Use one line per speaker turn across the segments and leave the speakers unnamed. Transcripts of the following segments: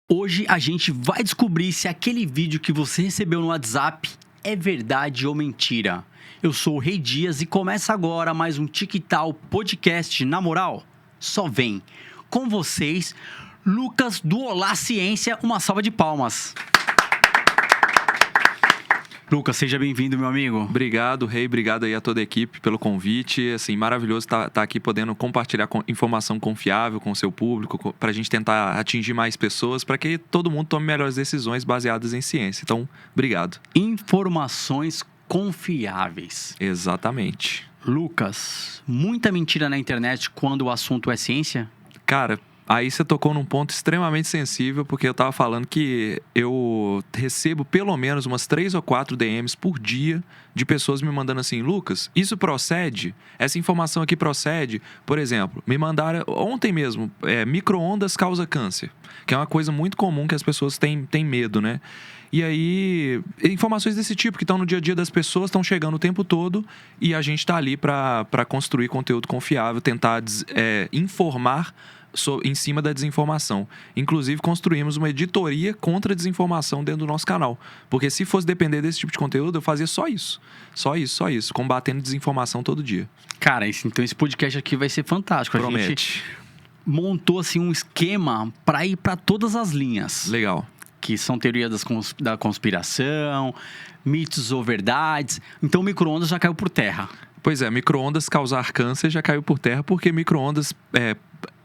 Hoje a gente vai descobrir se aquele vídeo que você recebeu no WhatsApp é verdade ou mentira. Eu sou o Rei Dias e começa agora mais um TikTok Podcast. Na moral, só vem. Com vocês, Lucas do Olá Ciência. Uma salva de palmas. Lucas, seja bem-vindo, meu amigo.
Obrigado, Rei. Obrigado aí a toda a equipe pelo convite. Assim, maravilhoso estar aqui podendo compartilhar informação confiável com o seu público, para a gente tentar atingir mais pessoas, para que todo mundo tome melhores decisões baseadas em ciência. Então, obrigado.
Informações confiáveis.
Exatamente.
Lucas, muita mentira na internet quando o assunto é ciência?
Cara, aí você tocou num ponto extremamente sensível, porque eu tava falando que eu recebo pelo menos umas 3 ou 4 DMs por dia de pessoas me mandando assim: Lucas, isso procede? Essa informação aqui procede? Por exemplo, me mandaram ontem mesmo, micro-ondas causa câncer, que é uma coisa muito comum que as pessoas têm medo, né? E aí, informações desse tipo que estão no dia a dia das pessoas, estão chegando o tempo todo, e a gente está ali para construir conteúdo confiável, tentar informar em cima da desinformação. Inclusive, construímos uma editoria contra a desinformação dentro do nosso canal. Porque se fosse depender desse tipo de conteúdo, eu fazia só isso. Só isso. Combatendo desinformação todo dia.
Cara, então esse podcast aqui vai ser fantástico.
Promete.
A gente montou assim um esquema para ir para todas as linhas.
Legal.
Que são teorias da conspiração, mitos ou verdades. Então o micro-ondas já caiu por terra.
Pois é, micro-ondas causar câncer já caiu por terra, porque micro-ondas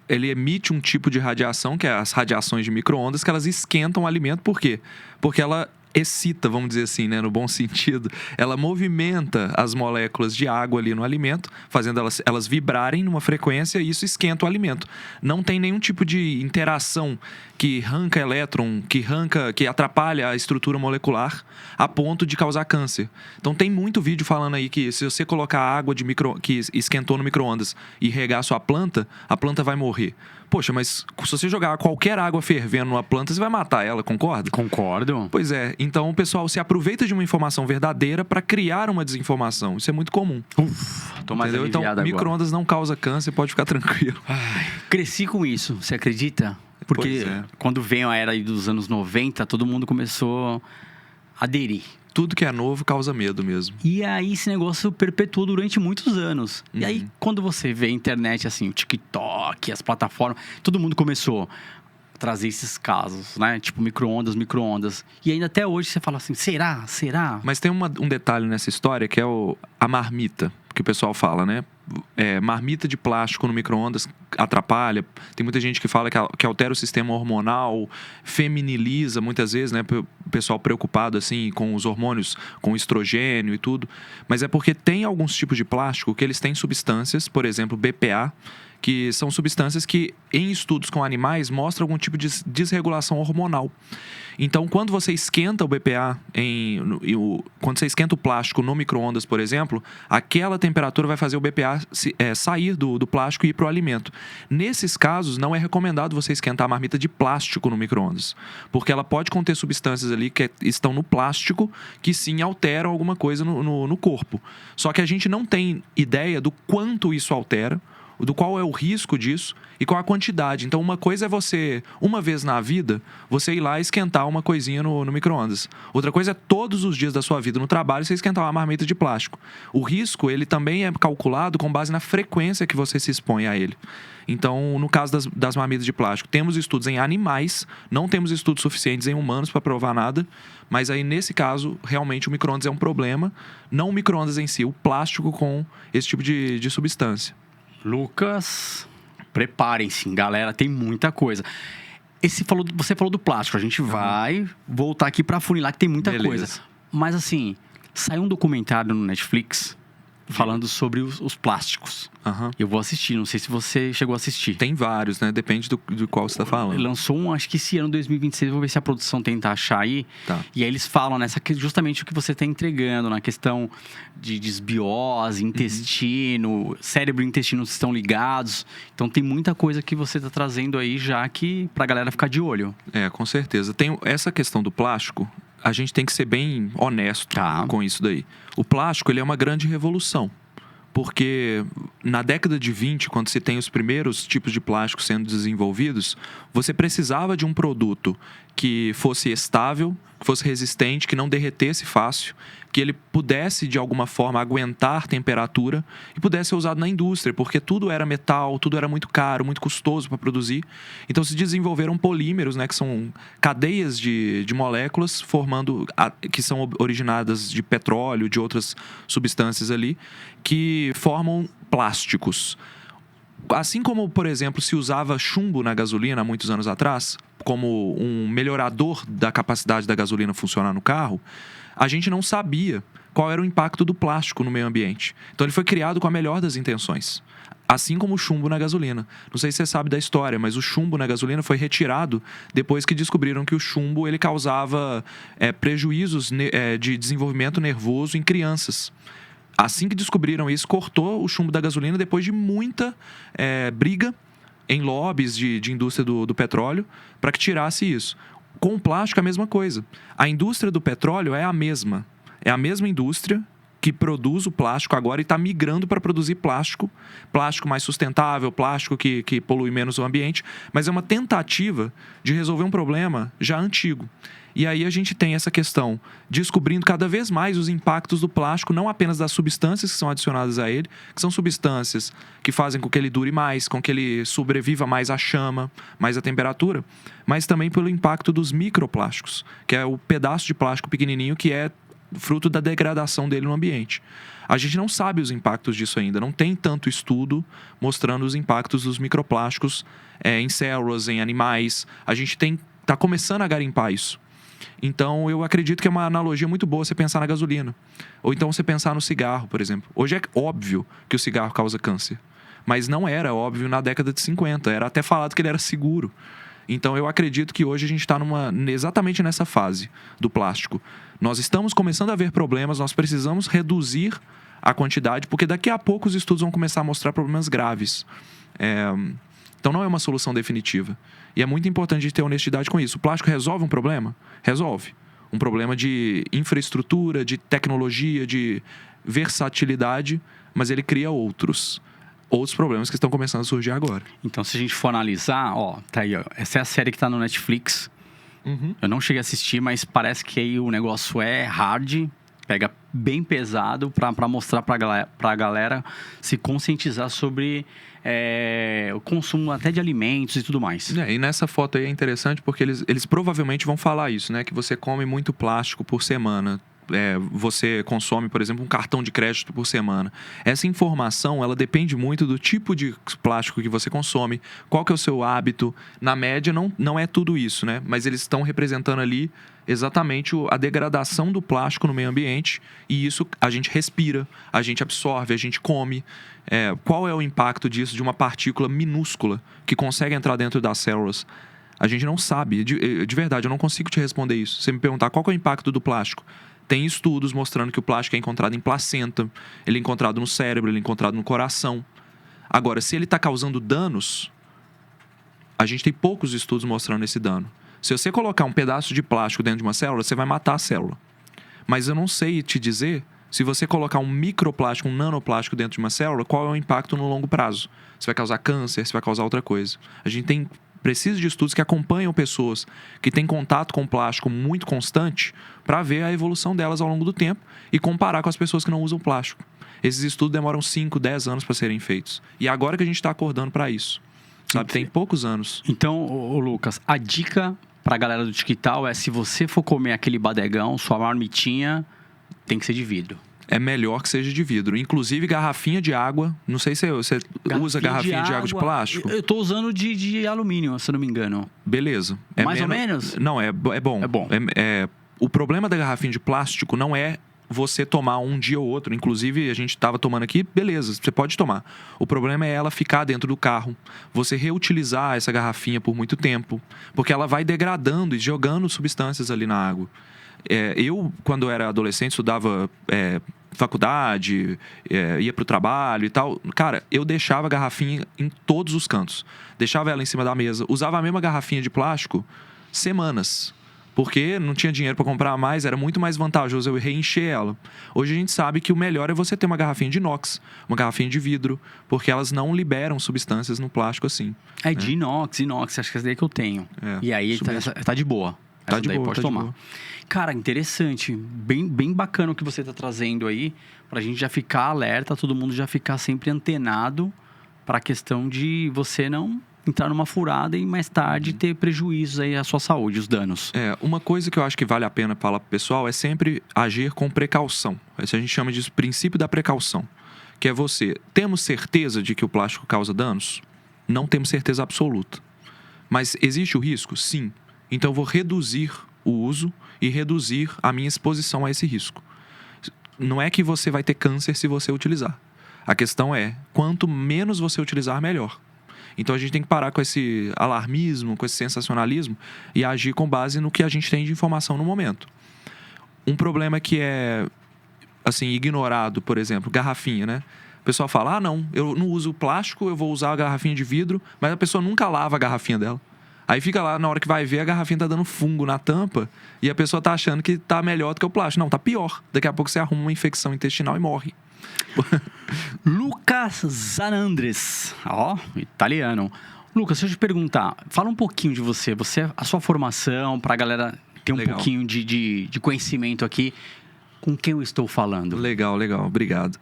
ele emite um tipo de radiação, que é as radiações de micro-ondas, que elas esquentam o alimento. Por quê? Porque ela excita, vamos dizer assim, né, no bom sentido. Ela movimenta as moléculas de água ali no alimento, fazendo elas vibrarem numa frequência, e isso esquenta o alimento. Não tem nenhum tipo de interação que arranca elétron, que atrapalha a estrutura molecular a ponto de causar câncer. Então tem muito vídeo falando aí que se você colocar água que esquentou no micro-ondas e regar a sua planta, a planta vai morrer. Poxa, mas se você jogar qualquer água fervendo numa planta, você vai matar ela, concorda?
Concordo.
Pois é, então o pessoal se aproveita de uma informação verdadeira para criar uma desinformação. Isso é muito comum.
Tô mais aliviado
então,
agora.
Micro-ondas não causa câncer, pode ficar tranquilo.
Cresci com isso, você acredita? Porque quando veio a era aí dos anos 90, todo mundo começou a aderir.
Tudo que é novo causa medo mesmo.
E aí esse negócio perpetuou durante muitos anos. E aí, quando você vê a internet, assim, o TikTok, as plataformas, todo mundo começou a trazer esses casos, né? Tipo, micro-ondas. E ainda até hoje você fala assim, será?
Mas tem um detalhe nessa história, que é a marmita, que o pessoal fala, né? Marmita de plástico no micro-ondas atrapalha. Tem muita gente que fala que altera o sistema hormonal, feminiliza muitas vezes, né? O pessoal preocupado assim com os hormônios, com o estrogênio e tudo. Mas é porque tem alguns tipos de plástico que eles têm substâncias, por exemplo, BPA, que são substâncias que, em estudos com animais, mostram algum tipo de desregulação hormonal. Então, quando você esquenta o BPA, quando você esquenta o plástico no micro-ondas, por exemplo, aquela temperatura vai fazer o BPA sair do plástico e ir para o alimento. Nesses casos, não é recomendado você esquentar a marmita de plástico no micro-ondas, porque ela pode conter substâncias ali que estão no plástico que sim alteram alguma coisa no corpo. Só que a gente não tem ideia do quanto isso altera, do qual é o risco disso e qual a quantidade. Então, uma coisa é você, uma vez na vida, você ir lá e esquentar uma coisinha no micro-ondas. Outra coisa é todos os dias da sua vida no trabalho você esquentar uma marmita de plástico. O risco, ele também é calculado com base na frequência que você se expõe a ele. Então, no caso das marmitas de plástico, temos estudos em animais, não temos estudos suficientes em humanos para provar nada, mas aí, nesse caso, realmente o micro-ondas é um problema, não o micro-ondas em si, o plástico com esse tipo de substância.
Lucas, preparem-se, galera, tem muita coisa. Você falou do plástico, a gente vai voltar aqui pra funilar, que tem muita coisa. Mas assim, saiu um documentário no Netflix falando sobre os plásticos. Eu vou assistir, não sei se você chegou a assistir.
Tem vários, né? Depende do qual você está falando.
Lançou um, acho que esse ano, 2026, vou ver se a produção tenta achar aí.
Tá.
E aí eles falam justamente o que você está entregando, na questão de desbiose, intestino, cérebro e intestino estão ligados. Então tem muita coisa que você está trazendo aí já que pra galera ficar de olho.
Com certeza. Tem essa questão do plástico, a gente tem que ser bem honesto com isso daí. O plástico, ele é uma grande revolução. porque na década de 20, quando se tem os primeiros tipos de plástico sendo desenvolvidos, você precisava de um produto que fosse estável, que fosse resistente, que não derretesse fácil, que ele pudesse, de alguma forma, aguentar temperatura e pudesse ser usado na indústria, porque tudo era metal, tudo era muito caro, muito custoso para produzir. Então, se desenvolveram polímeros, né, que são cadeias de moléculas que são originadas de petróleo, de outras substâncias ali, que formam plásticos. Assim como, por exemplo, se usava chumbo na gasolina há muitos anos atrás, como um melhorador da capacidade da gasolina funcionar no carro, a gente não sabia qual era o impacto do plástico no meio ambiente. Então ele foi criado com a melhor das intenções. Assim como o chumbo na gasolina. Não sei se você sabe da história, mas o chumbo na gasolina foi retirado depois que descobriram que o chumbo ele causava prejuízos de desenvolvimento nervoso em crianças. Assim que descobriram isso, cortou o chumbo da gasolina depois de muita briga em lobbies de indústria do petróleo para que tirasse isso. Com o plástico é a mesma coisa. A indústria do petróleo é a mesma. É a mesma indústria que produz o plástico agora e está migrando para produzir plástico mais sustentável, plástico que polui menos o ambiente, mas é uma tentativa de resolver um problema já antigo. E aí a gente tem essa questão, descobrindo cada vez mais os impactos do plástico, não apenas das substâncias que são adicionadas a ele, que são substâncias que fazem com que ele dure mais, com que ele sobreviva mais à chama, mais à temperatura, mas também pelo impacto dos microplásticos, que é o pedaço de plástico pequenininho que é fruto da degradação dele no ambiente. A gente não sabe os impactos disso ainda, não tem tanto estudo mostrando os impactos dos microplásticos em células, em animais. A gente está começando a garimpar isso. Então, eu acredito que é uma analogia muito boa você pensar na gasolina. Ou então você pensar no cigarro, por exemplo. Hoje é óbvio que o cigarro causa câncer. Mas não era óbvio na década de 50. Era até falado que ele era seguro. Então, eu acredito que hoje a gente está exatamente nessa fase do plástico. Nós estamos começando a ver problemas, nós precisamos reduzir a quantidade, porque daqui a pouco os estudos vão começar a mostrar problemas graves. Então, não é uma solução definitiva. E é muito importante a gente ter honestidade com isso. O plástico resolve um problema? Resolve. Um problema de infraestrutura, de tecnologia, de versatilidade, mas ele cria outros problemas que estão começando a surgir agora.
Então, se a gente for analisar, tá aí, ó. Essa é a série que tá no Netflix.
Uhum.
Eu não cheguei a assistir, mas parece que aí o negócio é hard, pega bem pesado para mostrar pra galera se conscientizar sobre o consumo até de alimentos e tudo mais.
E nessa foto aí é interessante porque eles provavelmente vão falar isso, né? Que você come muito plástico por semana. Você consome, por exemplo, um cartão de crédito por semana. Essa informação, ela depende muito do tipo de plástico que você consome, qual que é o seu hábito. Na média, não é tudo isso, né? Mas eles estão representando ali exatamente a degradação do plástico no meio ambiente, e isso a gente respira, a gente absorve, a gente come. Qual é o impacto disso, de uma partícula minúscula que consegue entrar dentro das células? A gente não sabe. De verdade, eu não consigo te responder isso. Se você me perguntar qual que é o impacto do plástico, tem estudos mostrando que o plástico é encontrado em placenta, ele é encontrado no cérebro, ele é encontrado no coração. Agora, se ele está causando danos, a gente tem poucos estudos mostrando esse dano. Se você colocar um pedaço de plástico dentro de uma célula, você vai matar a célula. Mas eu não sei te dizer, se você colocar um microplástico, um nanoplástico dentro de uma célula, qual é o impacto no longo prazo. Se vai causar câncer, se vai causar outra coisa. A gente precisa de estudos que acompanham pessoas que têm contato com plástico muito constante para ver a evolução delas ao longo do tempo e comparar com as pessoas que não usam plástico. Esses estudos demoram 5, 10 anos para serem feitos. E agora que a gente está acordando para isso. Sabe? Tem poucos anos.
Então, Lucas, a dica para a galera do TikTok é: se você for comer aquele badegão, sua marmitinha tem que ser de vidro.
É melhor que seja de vidro. Inclusive, garrafinha de água. Não sei se você usa garrafinha de água de plástico.
Eu tô usando de alumínio, se eu não me engano.
Beleza.
Mais ou menos?
Não, é bom.
É bom.
O problema da garrafinha de plástico não é você tomar um dia ou outro. Inclusive, a gente estava tomando aqui, beleza, você pode tomar. O problema é ela ficar dentro do carro. Você reutilizar essa garrafinha por muito tempo. Porque ela vai degradando e jogando substâncias ali na água. Eu, quando era adolescente, estudava faculdade, ia pro trabalho e tal. Cara, eu deixava a garrafinha em todos os cantos. Deixava ela em cima da mesa. Usava a mesma garrafinha de plástico semanas. Porque não tinha dinheiro para comprar mais, era muito mais vantajoso eu reencher ela. Hoje a gente sabe que o melhor é você ter uma garrafinha de inox, uma garrafinha de vidro, porque elas não liberam substâncias no plástico assim.
De inox, acho que essa daí que eu tenho. E aí tá de boa.
Tá
Essa
de
daí
boa,
pode
tá de
tomar.
boa.
Cara, interessante. Bem bacana o que você tá trazendo aí, pra gente já ficar alerta, todo mundo já ficar sempre antenado pra questão de você não entrar numa furada e mais tarde ter prejuízos aí à sua saúde, os danos.
Uma coisa que eu acho que vale a pena falar pro pessoal é sempre agir com precaução. Isso a gente chama de princípio da precaução. Que é temos certeza de que o plástico causa danos? Não temos certeza absoluta. Mas existe o risco? Sim. Então eu vou reduzir o uso e reduzir a minha exposição a esse risco. Não é que você vai ter câncer se você utilizar. A questão é, quanto menos você utilizar, melhor. Então a gente tem que parar com esse alarmismo, com esse sensacionalismo e agir com base no que a gente tem de informação no momento. Um problema que é, assim, ignorado, por exemplo, garrafinha, né? O pessoal fala, não, eu não uso plástico, eu vou usar a garrafinha de vidro, mas a pessoa nunca lava a garrafinha dela. Aí fica lá, na hora que vai ver, a garrafinha tá dando fungo na tampa e a pessoa tá achando que tá melhor do que o plástico. Não, tá pior. Daqui a pouco você arruma uma infecção intestinal e morre.
Lucas Zanandres, italiano. Lucas, deixa eu te perguntar, fala um pouquinho de você, a sua formação, pra galera ter um pouquinho de conhecimento aqui. Com quem eu estou falando?
Legal, obrigado.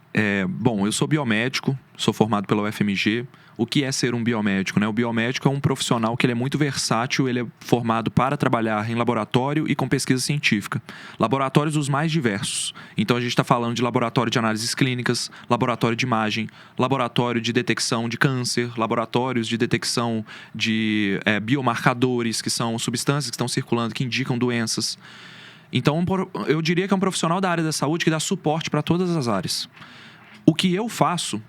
Bom, eu sou biomédico, sou formado pela UFMG. O que é ser um biomédico, né? O biomédico é um profissional que ele é muito versátil, ele é formado para trabalhar em laboratório e com pesquisa científica. Laboratórios os mais diversos. Então a gente está falando de laboratório de análises clínicas, laboratório de imagem, laboratório de detecção de câncer, laboratórios de detecção de biomarcadores, que são substâncias que estão circulando, que indicam doenças. Então, eu diria que é um profissional da área da saúde que dá suporte para todas as áreas. O que eu faço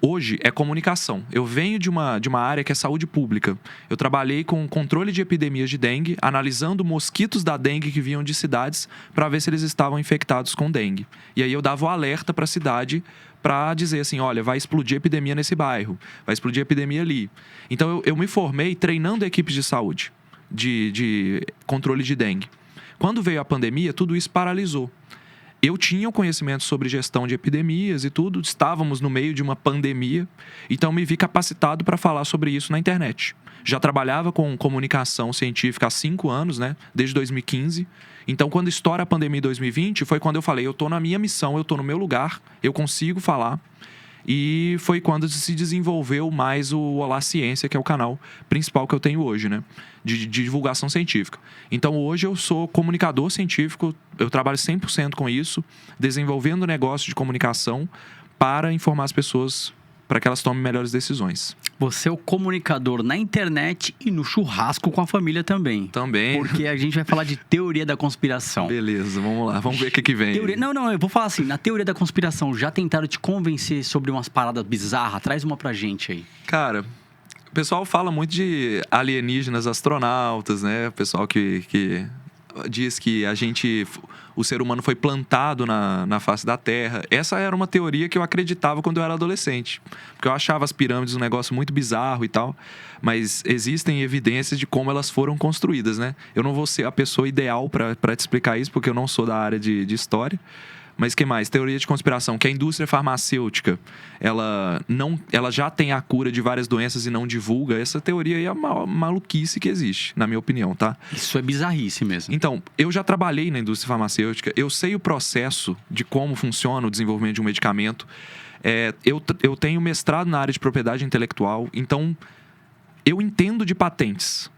hoje é comunicação. Eu venho de uma área que é saúde pública. Eu trabalhei com controle de epidemias de dengue, analisando mosquitos da dengue que vinham de cidades para ver se eles estavam infectados com dengue. E aí eu dava o alerta para a cidade para dizer assim, olha, vai explodir epidemia nesse bairro, vai explodir epidemia ali. Então, eu me formei treinando equipes de saúde, de controle de dengue. Quando veio a pandemia, tudo isso paralisou. Eu tinha o conhecimento sobre gestão de epidemias e tudo, estávamos no meio de uma pandemia, então me vi capacitado para falar sobre isso na internet. Já trabalhava com comunicação científica há 5 anos, né? Desde 2015. Então, quando estoura a pandemia em 2020, foi quando eu falei, eu estou na minha missão, eu estou no meu lugar, eu consigo falar. E foi quando se desenvolveu mais o Olá Ciência, que é o canal principal que eu tenho hoje, né? De divulgação científica. Então, hoje eu sou comunicador científico, eu trabalho 100% com isso, desenvolvendo negócio de comunicação para informar as pessoas, para que elas tomem melhores decisões.
Você é o comunicador na internet e no churrasco com a família também.
Também.
Porque a gente vai falar de teoria da conspiração.
Beleza, vamos lá, vamos ver o que vem.
Não, eu vou falar assim, na teoria da conspiração, já tentaram te convencer sobre umas paradas bizarras? Traz uma pra gente aí.
Cara, o pessoal fala muito de alienígenas astronautas, né? O pessoal que diz que o ser humano foi plantado na face da Terra. Essa era uma teoria que eu acreditava quando eu era adolescente. Porque eu achava as pirâmides um negócio muito bizarro e tal. Mas existem evidências de como elas foram construídas, né? Eu não vou ser a pessoa ideal para te explicar isso, porque eu não sou da área de história. Mas que mais? Teoria de conspiração, que a indústria farmacêutica, ela já tem a cura de várias doenças e não divulga. Essa teoria aí é uma maluquice que existe, na minha opinião, tá?
Isso é bizarrice mesmo.
Então, eu já trabalhei na indústria farmacêutica, eu sei o processo de como funciona o desenvolvimento de um medicamento. Eu tenho mestrado na área de propriedade intelectual, então eu entendo de patentes.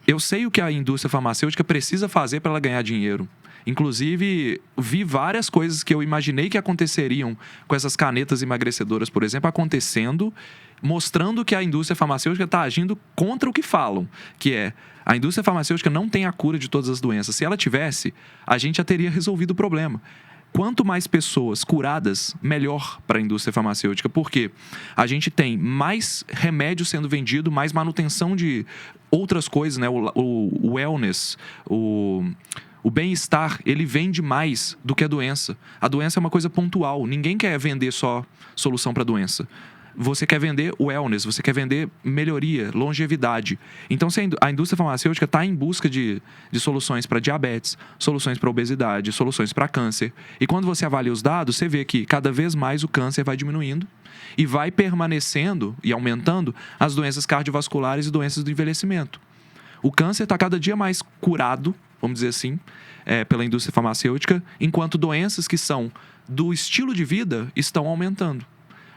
Eu sei o que a indústria farmacêutica precisa fazer para ela ganhar dinheiro. Inclusive, vi várias coisas que eu imaginei que aconteceriam com essas canetas emagrecedoras, por exemplo, acontecendo, mostrando que a indústria farmacêutica está agindo contra o que falam, que é a indústria farmacêutica não tem a cura de todas as doenças. Se ela tivesse, a gente já teria resolvido o problema. Quanto mais pessoas curadas, melhor para a indústria farmacêutica, porque a gente tem mais remédio sendo vendido, mais manutenção de outras coisas, né? O wellness, o bem-estar, ele vende mais do que a doença. A doença é uma coisa pontual. Ninguém quer vender só solução para a doença. você quer vender wellness, você quer vender melhoria, longevidade. Então, se a indústria farmacêutica está em busca de soluções para diabetes, soluções para obesidade, soluções para câncer. E quando você avalia os dados, você vê que cada vez mais o câncer vai diminuindo e vai permanecendo e aumentando as doenças cardiovasculares e doenças do envelhecimento. O câncer está cada dia mais curado, vamos dizer assim, pela indústria farmacêutica, enquanto doenças que são do estilo de vida estão aumentando.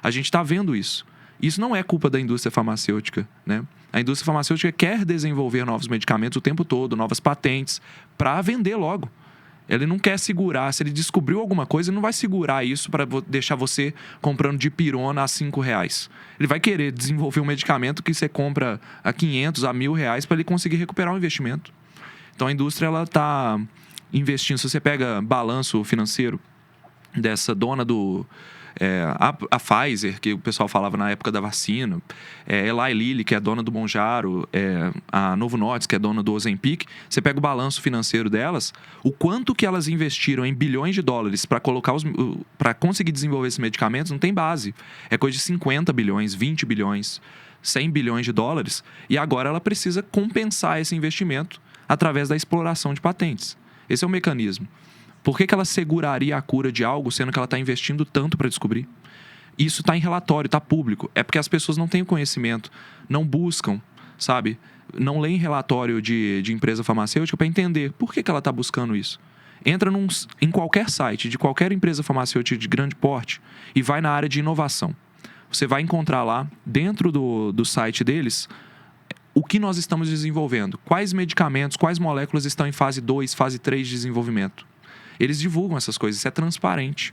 A gente está vendo isso. Isso não é culpa da indústria farmacêutica, né? A indústria farmacêutica quer desenvolver novos medicamentos o tempo todo, novas patentes, para vender logo. Ele não quer segurar. Se ele descobriu alguma coisa, ele não vai segurar isso para deixar você comprando dipirona a R$5. Ele vai querer desenvolver um medicamento que você compra a R$500, a R$1.000 para ele conseguir recuperar o investimento. Então a indústria está investindo. Se você pega balanço financeiro dessa dona do... a Pfizer, que o pessoal falava na época da vacina, Eli Lilly, que é dona do Mounjaro, a Novo Nordisk, que é dona do Ozempic, você pega o balanço financeiro delas, o quanto que elas investiram em bilhões de dólares para conseguir desenvolver esses medicamentos, não tem base. É coisa de 50 bilhões, 20 bilhões, 100 bilhões de dólares, e agora ela precisa compensar esse investimento através da exploração de patentes. Esse é o mecanismo. Por que ela seguraria a cura de algo, sendo que ela está investindo tanto para descobrir? Isso está em relatório, está público. É porque as pessoas não têm o conhecimento, não buscam, sabe? Não leem relatório de empresa farmacêutica para entender por que ela está buscando isso. Entra em qualquer site de qualquer empresa farmacêutica de grande porte e vai na área de inovação. Você vai encontrar lá, dentro do site deles, o que nós estamos desenvolvendo. Quais medicamentos, quais moléculas estão em fase 2, fase 3 de desenvolvimento. Eles divulgam essas coisas, isso é transparente.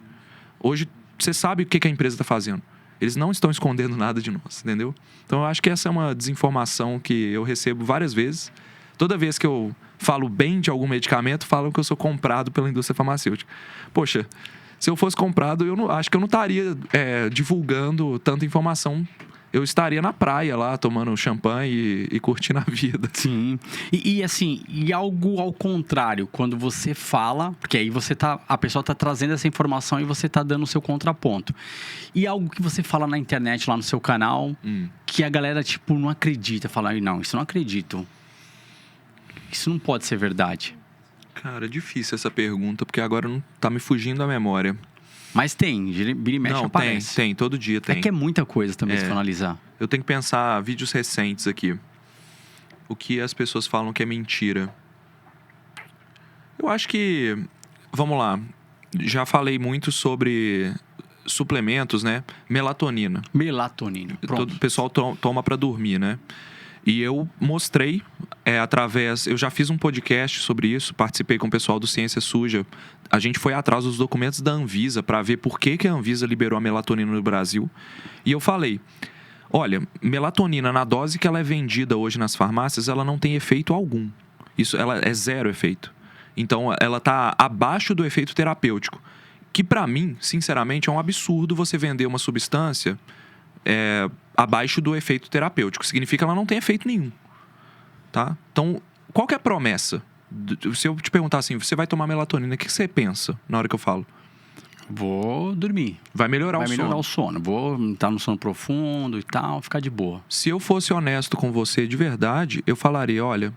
Hoje, você sabe o que a empresa está fazendo. Eles não estão escondendo nada de nós, entendeu? Então, eu acho que essa é uma desinformação que eu recebo várias vezes. Toda vez que eu falo bem de algum medicamento, falam que eu sou comprado pela indústria farmacêutica. Poxa, se eu fosse comprado, acho que eu não estaria divulgando tanta informação. Eu estaria na praia lá, tomando champanhe e curtindo a vida.
Sim. E algo ao contrário, quando você fala, porque aí a pessoa está trazendo essa informação e você está dando o seu contraponto. E algo que você fala na internet, lá no seu canal, que a galera, tipo, não acredita. Fala, não, isso não acredito. Isso não pode ser verdade.
Cara, é difícil essa pergunta, porque agora não tá me fugindo a memória.
Mas tem, vira e mexe aparece.
Tem, todo dia tem.
É que é muita coisa também, se for analisar.
Eu tenho que pensar vídeos recentes aqui. O que as pessoas falam que é mentira. Eu acho que... Vamos lá. Já falei muito sobre suplementos, né? Melatonina.
Pronto.
O pessoal toma para dormir, né? E eu mostrei eu já fiz um podcast sobre isso, participei com o pessoal do Ciência Suja. A gente foi atrás dos documentos da Anvisa para ver por que a Anvisa liberou a melatonina no Brasil. E eu falei, olha, melatonina na dose que ela é vendida hoje nas farmácias, ela não tem efeito algum. Ela é zero efeito. Então, ela está abaixo do efeito terapêutico. Que para mim, sinceramente, é um absurdo você vender uma substância abaixo do efeito terapêutico. Significa que ela não tem efeito nenhum. Tá? Então, qual que é a promessa? Se eu te perguntar assim, você vai tomar melatonina, o que você pensa na hora que eu falo?
Vou dormir.
Vai melhorar o
sono. Vou estar no sono profundo e tal, ficar de boa.
Se eu fosse honesto com você de verdade, eu falaria, olha,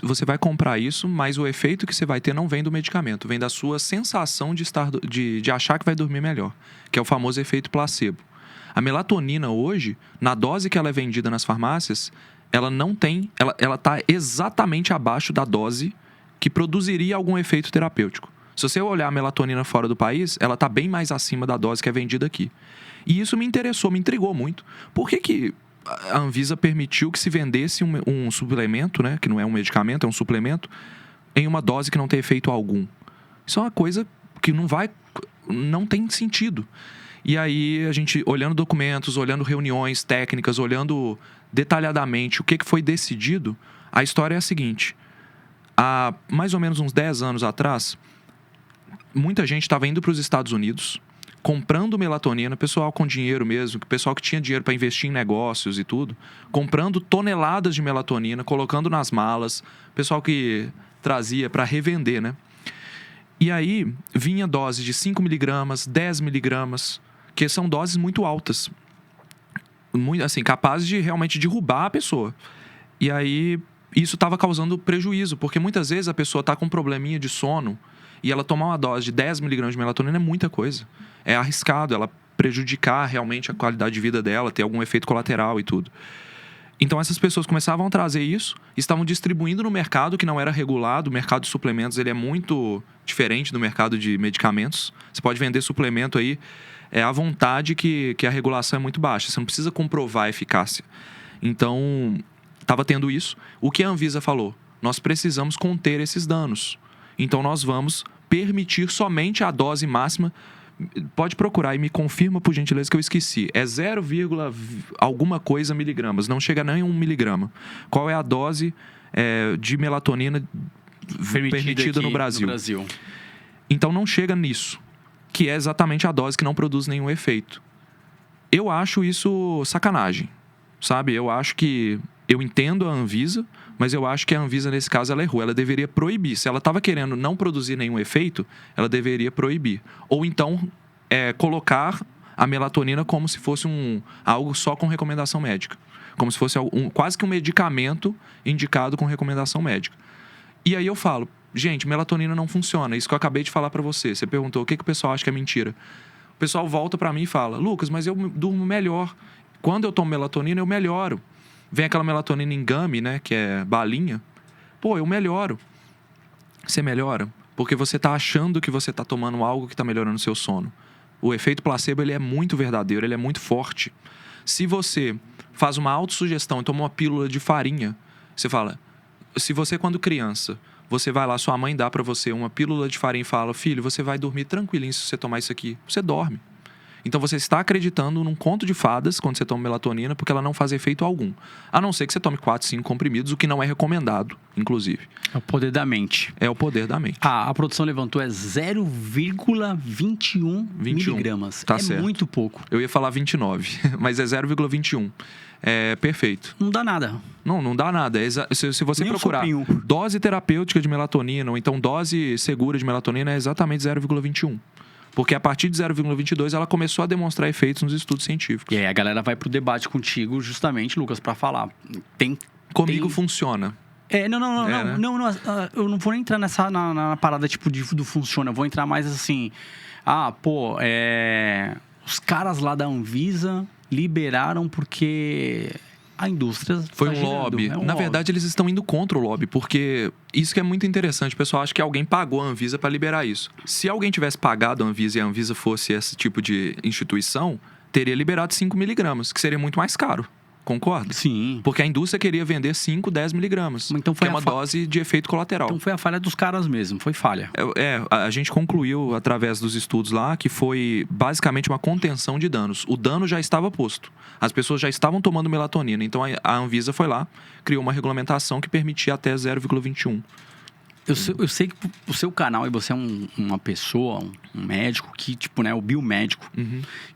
você vai comprar isso, mas o efeito que você vai ter não vem do medicamento, vem da sua sensação de achar que vai dormir melhor, que é o famoso efeito placebo. A melatonina hoje, na dose que ela é vendida nas farmácias, ela não tem, ela está exatamente abaixo da dose que produziria algum efeito terapêutico. Se você olhar a melatonina fora do país, ela está bem mais acima da dose que é vendida aqui. E isso me interessou, me intrigou muito. Por que a Anvisa permitiu que se vendesse um suplemento, né, que não é um medicamento, é um suplemento, em uma dose que não tem efeito algum? Isso é uma coisa que não tem sentido. E aí, a gente, olhando documentos, olhando reuniões técnicas, olhando detalhadamente o que foi decidido, a história é a seguinte. Há mais ou menos uns 10 anos atrás, muita gente estava indo para os Estados Unidos, comprando melatonina, pessoal com dinheiro mesmo, pessoal que tinha dinheiro para investir em negócios e tudo, comprando toneladas de melatonina, colocando nas malas, pessoal que trazia para revender, né? E aí, vinha dose de 5 miligramas, 10 miligramas, que são doses muito altas. muito, assim, capazes de realmente derrubar a pessoa. E aí, isso estava causando prejuízo, porque muitas vezes a pessoa está com um probleminha de sono e ela tomar uma dose de 10 miligramas de melatonina é muita coisa. É arriscado ela prejudicar realmente a qualidade de vida dela, ter algum efeito colateral e tudo. Então essas pessoas começavam a trazer isso, estavam distribuindo no mercado que não era regulado. O mercado de suplementos ele é muito diferente do mercado de medicamentos. Você pode vender suplemento aí à vontade que a regulação é muito baixa. Você não precisa comprovar a eficácia. Então, estava tendo isso. O que a Anvisa falou? Nós precisamos conter esses danos. Então, nós vamos permitir somente a dose máxima. Pode procurar e me confirma, por gentileza, que eu esqueci. É 0, alguma coisa miligramas. Não chega nem a 1 miligrama. Qual é a dose de melatonina permitida no Brasil? Então, não chega nisso. Que é exatamente a dose que não produz nenhum efeito. Eu acho isso sacanagem. Sabe? Eu acho que... Eu entendo a Anvisa, mas eu acho que a Anvisa, nesse caso, ela errou. Ela deveria proibir. Se ela estava querendo não produzir nenhum efeito, ela deveria proibir. Ou então, colocar a melatonina como se fosse algo só com recomendação médica. Como se fosse quase que um medicamento indicado com recomendação médica. E aí eu falo, gente, melatonina não funciona. Isso que eu acabei de falar para você. Você perguntou o que o pessoal acha que é mentira. O pessoal volta para mim e fala, Lucas, mas eu durmo melhor. Quando eu tomo melatonina, eu melhoro. Vem aquela melatonina em gummy, né? Que é balinha. Pô, eu melhoro. Você melhora porque você tá achando que você tá tomando algo que tá melhorando o seu sono. O efeito placebo, ele é muito verdadeiro, ele é muito forte. Se você faz uma autossugestão e toma uma pílula de farinha, você fala... Se você, quando criança, você vai lá, sua mãe dá pra você uma pílula de farinha e fala, filho, você vai dormir tranquilinho se você tomar isso aqui. Você dorme. Então você está acreditando num conto de fadas quando você toma melatonina, porque ela não faz efeito algum. A não ser que você tome 4, 5 comprimidos, o que não é recomendado, inclusive.
É o poder da mente.
É o poder da mente.
A produção levantou 0,21 miligramas.
Tá certo.
Muito pouco.
Eu ia falar 29, mas é 0,21. É perfeito.
Não dá nada.
Não dá nada. Se você
Nem
procurar dose terapêutica de melatonina, ou então dose segura de melatonina, é exatamente 0,21. Porque a partir de 0,22 ela começou a demonstrar efeitos nos estudos científicos.
E aí a galera vai pro debate contigo, justamente, Lucas, pra falar.
Comigo funciona.
Não, eu não vou nem entrar na parada tipo do funciona. Eu vou entrar mais assim. Os caras lá da Anvisa liberaram porque a indústria
foi um lobby. Na verdade, eles estão indo contra o lobby, porque isso que é muito interessante. O pessoal acha que alguém pagou a Anvisa para liberar isso. Se alguém tivesse pagado a Anvisa e a Anvisa fosse esse tipo de instituição, teria liberado 5 miligramas, que seria muito mais caro. Concorda?
Sim.
Porque a indústria queria vender 5, 10 miligramas.
Então foi
que é uma dose de efeito colateral.
Então foi a falha dos caras mesmo, foi falha.
A gente concluiu, através dos estudos lá, que foi basicamente uma contenção de danos. O dano já estava posto. As pessoas já estavam tomando melatonina. Então a Anvisa foi lá, criou uma regulamentação que permitia até 0,21.
Eu sei que o seu canal, e você é uma pessoa, um médico, que, tipo, né, o biomédico,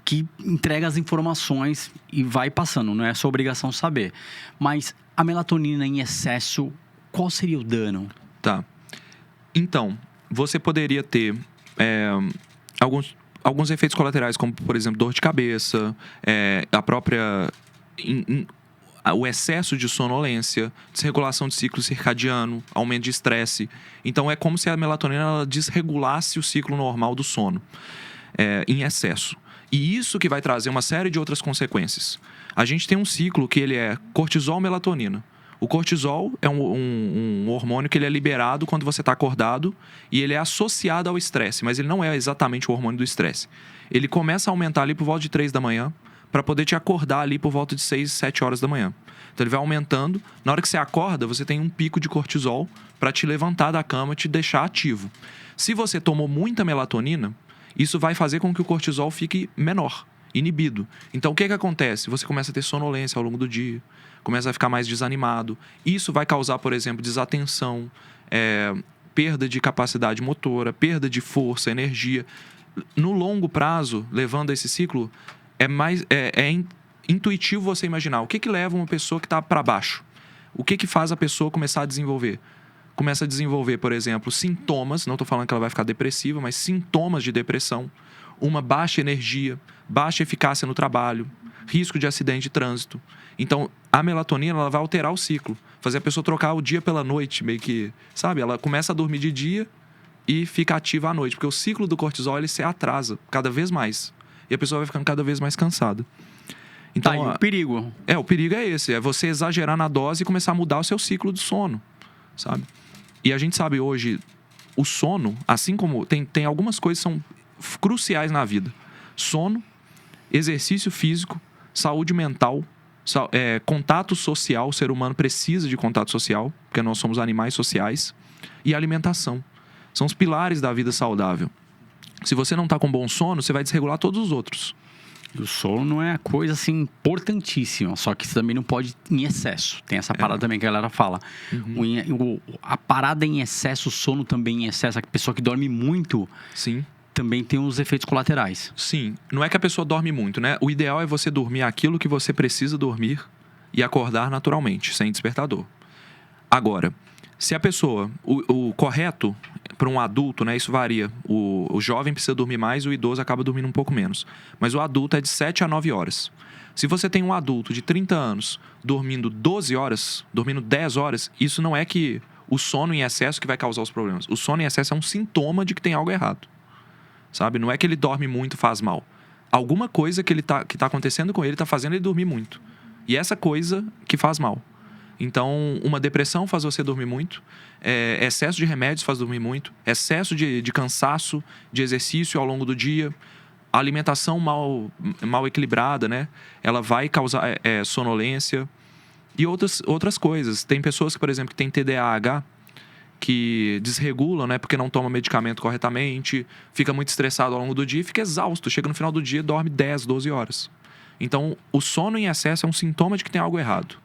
que entrega as informações e vai passando, não é sua obrigação saber. Mas a melatonina em excesso, qual seria o dano?
Tá. Então, você poderia ter alguns efeitos colaterais, como, por exemplo, dor de cabeça, a própria... o excesso de sonolência, desregulação de ciclo circadiano, aumento de estresse. Então, é como se a melatonina ela desregulasse o ciclo normal do sono em excesso. E isso que vai trazer uma série de outras consequências. A gente tem um ciclo que ele é cortisol-melatonina. O cortisol é um hormônio que ele é liberado quando você está acordado e ele é associado ao estresse, mas ele não é exatamente o hormônio do estresse. Ele começa a aumentar ali por volta de 3 da manhã, para poder te acordar ali por volta de 6, 7 horas da manhã. Então ele vai aumentando. Na hora que você acorda, você tem um pico de cortisol para te levantar da cama e te deixar ativo. Se você tomou muita melatonina, isso vai fazer com que o cortisol fique menor, inibido. Então o que acontece? Você começa a ter sonolência ao longo do dia, começa a ficar mais desanimado. Isso vai causar, por exemplo, desatenção, perda de capacidade motora, perda de força, energia. No longo prazo, levando a esse ciclo... É intuitivo você imaginar o que leva uma pessoa que está para baixo. O que faz a pessoa começar a desenvolver? Começa a desenvolver, por exemplo, sintomas, não estou falando que ela vai ficar depressiva, mas sintomas de depressão, uma baixa energia, baixa eficácia no trabalho, risco de acidente de trânsito. Então, a melatonina ela vai alterar o ciclo, fazer a pessoa trocar o dia pela noite, meio que, sabe? Ela começa a dormir de dia e fica ativa à noite, porque o ciclo do cortisol ele se atrasa cada vez mais. E a pessoa vai ficando cada vez mais cansada. Então,
e o perigo?
O perigo é esse, é você exagerar na dose e começar a mudar o seu ciclo do sono, sabe? E a gente sabe hoje, o sono, assim como tem algumas coisas que são cruciais na vida. Sono, exercício físico, saúde mental, contato social, o ser humano precisa de contato social, porque nós somos animais sociais, e alimentação. São os pilares da vida saudável. Se você não está com bom sono, você vai desregular todos os outros.
E o sono é a coisa, assim, importantíssima. Só que você também não pode em excesso. Tem essa parada também que a galera fala. A parada em excesso, o sono também em excesso. A pessoa que dorme muito...
Sim.
Também tem os efeitos colaterais.
Sim. Não é que a pessoa dorme muito, né? O ideal é você dormir aquilo que você precisa dormir e acordar naturalmente, sem despertador. Agora, se a pessoa... O correto para um adulto, né? Isso varia. O jovem precisa dormir mais, o idoso acaba dormindo um pouco menos. Mas o adulto é de 7 a 9 horas. Se você tem um adulto de 30 anos dormindo 12 horas, dormindo 10 horas, isso não é que o sono em excesso que vai causar os problemas. O sono em excesso é um sintoma de que tem algo errado. Sabe? Não é que ele dorme muito e faz mal. Alguma coisa que tá acontecendo com ele está fazendo ele dormir muito. E essa coisa que faz mal. Então, uma depressão faz você dormir muito. Excesso de remédios faz dormir muito. Excesso de cansaço, de exercício ao longo do dia. A alimentação mal equilibrada, né? Ela vai causar sonolência. E outras coisas. Tem pessoas que, por exemplo, que têm TDAH, que desregulam, né? Porque não toma medicamento corretamente, fica muito estressado ao longo do dia e fica exausto. Chega no final do dia e dorme 10, 12 horas. Então, o sono em excesso é um sintoma de que tem algo errado.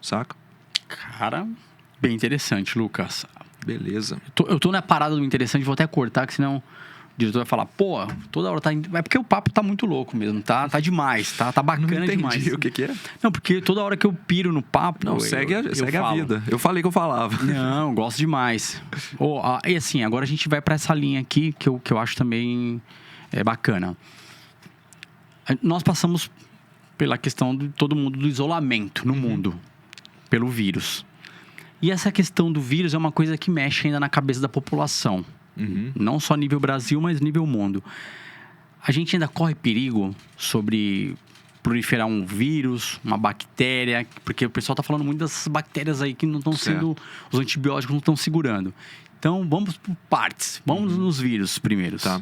Saca?
Cara, bem interessante, Lucas.
Beleza.
Eu tô na parada do interessante, vou até cortar, que senão o diretor vai falar, pô, toda hora tá... É porque o papo tá muito louco mesmo, tá demais, tá bacana demais.
O que é?
Não, porque toda hora que eu piro no papo...
Não, segue a vida. Eu falei que eu falava.
Não, gosto demais. E assim, agora a gente vai pra essa linha aqui, que eu acho também bacana. Nós passamos pela questão de todo mundo do isolamento no mundo, pelo vírus. E essa questão do vírus é uma coisa que mexe ainda na cabeça da população. Não só nível Brasil, mas nível mundo. A gente ainda corre perigo sobre proliferar um vírus, uma bactéria, porque o pessoal está falando muito dessas bactérias aí que não estão sendo... Os antibióticos não estão segurando. Então, vamos por partes. Vamos nos vírus primeiro.
Tá.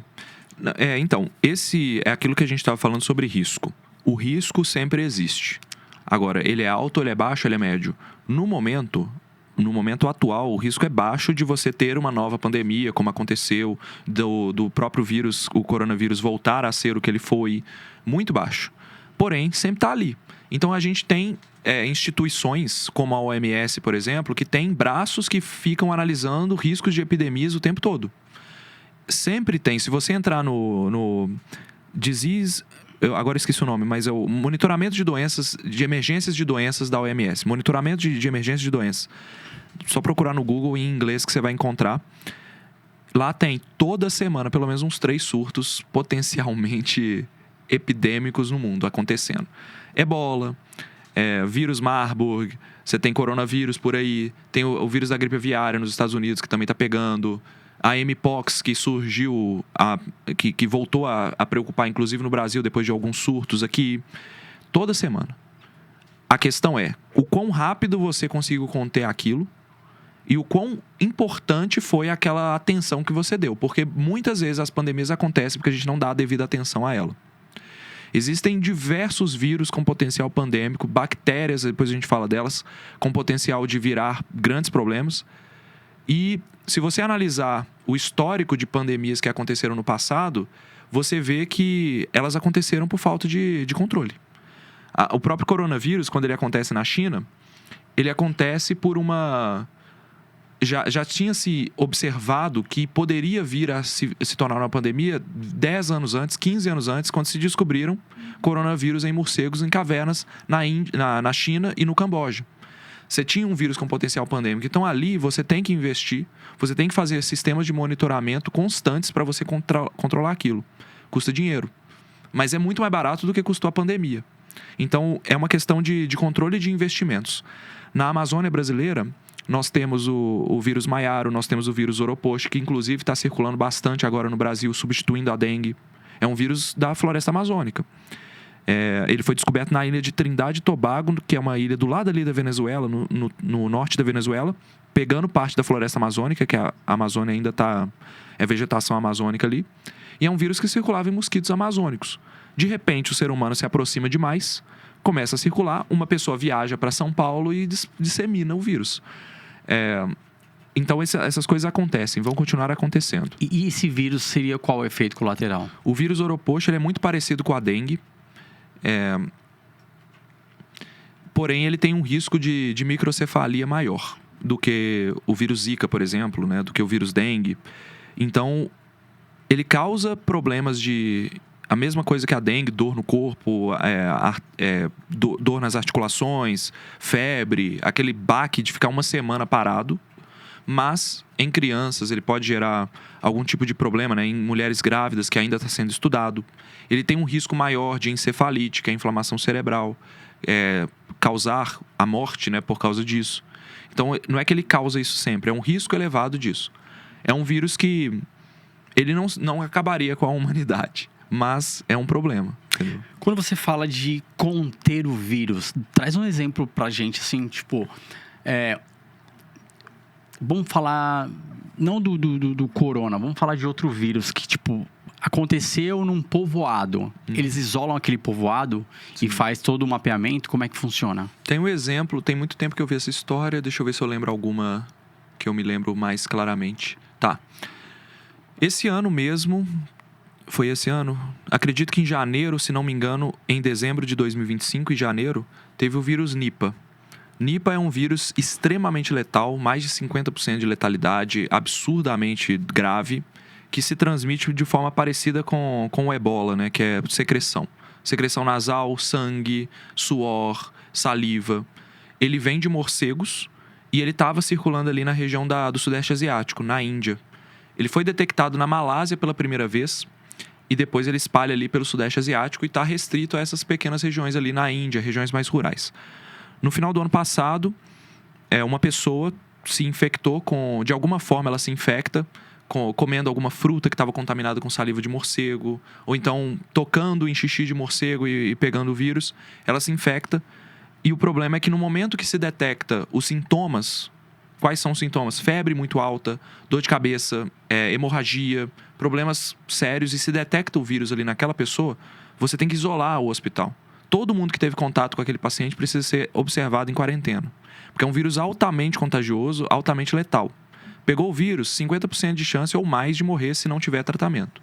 Então, esse é aquilo que a gente estava falando sobre risco. O risco sempre existe. Agora, ele é alto, ele é baixo, ele é médio. No momento atual, o risco é baixo de você ter uma nova pandemia, como aconteceu, do próprio vírus, o coronavírus, voltar a ser o que ele foi. Muito baixo. Porém, sempre está ali. Então, a gente tem instituições, como a OMS, por exemplo, que tem braços que ficam analisando riscos de epidemias o tempo todo. Sempre tem. Se você entrar no Disease... Eu agora esqueci o nome, mas é o monitoramento de doenças, de emergências de doenças da OMS. Monitoramento de emergências de doenças. Só procurar no Google em inglês que você vai encontrar. Lá tem toda semana pelo menos uns 3 surtos potencialmente epidêmicos no mundo acontecendo. Ebola, vírus Marburg, você tem coronavírus por aí, tem o vírus da gripe aviária nos Estados Unidos que também está pegando... A Mpox, que surgiu, que voltou a preocupar, inclusive no Brasil, depois de alguns surtos aqui, toda semana. A questão é o quão rápido você conseguiu conter aquilo e o quão importante foi aquela atenção que você deu. Porque muitas vezes as pandemias acontecem porque a gente não dá a devida atenção a ela. Existem diversos vírus com potencial pandêmico, bactérias, depois a gente fala delas, com potencial de virar grandes problemas. E se você analisar o histórico de pandemias que aconteceram no passado, você vê que elas aconteceram por falta de controle. O próprio coronavírus, quando ele acontece na China, ele acontece por uma... Já tinha se observado que poderia vir a se tornar uma pandemia 10 anos antes, 15 anos antes, quando se descobriram coronavírus em morcegos em cavernas na China e no Camboja. Você tinha um vírus com potencial pandêmico. Então, ali, você tem que investir, você tem que fazer sistemas de monitoramento constantes para você controlar aquilo. Custa dinheiro. Mas é muito mais barato do que custou a pandemia. Então, é uma questão de controle de investimentos. Na Amazônia brasileira, nós temos o vírus Maiaro, nós temos o vírus Oropost, que inclusive está circulando bastante agora no Brasil, substituindo a dengue. É um vírus da floresta amazônica. Ele foi descoberto na ilha de Trindade e Tobago, que é uma ilha do lado ali da Venezuela, no norte da Venezuela, pegando parte da floresta amazônica, que a Amazônia ainda está... É vegetação amazônica ali. E é um vírus que circulava em mosquitos amazônicos. De repente, o ser humano se aproxima demais, começa a circular, uma pessoa viaja para São Paulo e dissemina o vírus. Então, essas coisas acontecem, vão continuar acontecendo.
E esse vírus seria qual o efeito colateral?
O vírus Oropost, ele é muito parecido com a dengue. Porém, ele tem um risco de microcefalia maior do que o vírus Zika, por exemplo, né? Do que o vírus dengue. Então, ele causa problemas de... A mesma coisa que a dengue, dor no corpo, dor nas articulações, febre, aquele baque de ficar uma semana parado. Mas, em crianças, ele pode gerar algum tipo de problema, né? Em mulheres grávidas, que ainda está sendo estudado. Ele tem um risco maior de encefalite, que é a inflamação cerebral, causar a morte, né, por causa disso. Então, não é que ele causa isso sempre, é um risco elevado disso. É um vírus que ele não acabaria com a humanidade, mas é um problema. Entendeu?
Quando você fala de conter o vírus, traz um exemplo pra gente, assim, tipo... Vamos falar, não do corona, vamos falar de outro vírus que, tipo, aconteceu num povoado. Eles isolam aquele povoado e faz todo o mapeamento. Como é que funciona?
Tem um exemplo, tem muito tempo que eu vi essa história. Deixa eu ver se eu lembro alguma que eu me lembro mais claramente. Tá. Esse ano mesmo, foi esse ano? Acredito que em janeiro, se não me engano, em dezembro de 2025, em janeiro, teve o vírus Nipah. Nipah é um vírus extremamente letal, mais de 50% de letalidade, absurdamente grave, que se transmite de forma parecida com o ebola, né? Que é secreção. Secreção nasal, sangue, suor, saliva. Ele vem de morcegos e ele estava circulando ali na região do Sudeste Asiático, na Índia. Ele foi detectado na Malásia pela primeira vez e depois ele espalha ali pelo Sudeste Asiático e está restrito a essas pequenas regiões ali na Índia, regiões mais rurais. No final do ano passado, uma pessoa se infectou de alguma forma ela se infecta comendo alguma fruta que estava contaminada com saliva de morcego, ou então tocando em xixi de morcego e pegando o vírus, ela se infecta. E o problema é que no momento que se detecta os sintomas, quais são os sintomas? Febre muito alta, dor de cabeça, hemorragia, problemas sérios, e se detecta o vírus ali naquela pessoa, você tem que isolar o hospital. Todo mundo que teve contato com aquele paciente precisa ser observado em quarentena. Porque é um vírus altamente contagioso, altamente letal. Pegou o vírus, 50% de chance ou mais de morrer se não tiver tratamento.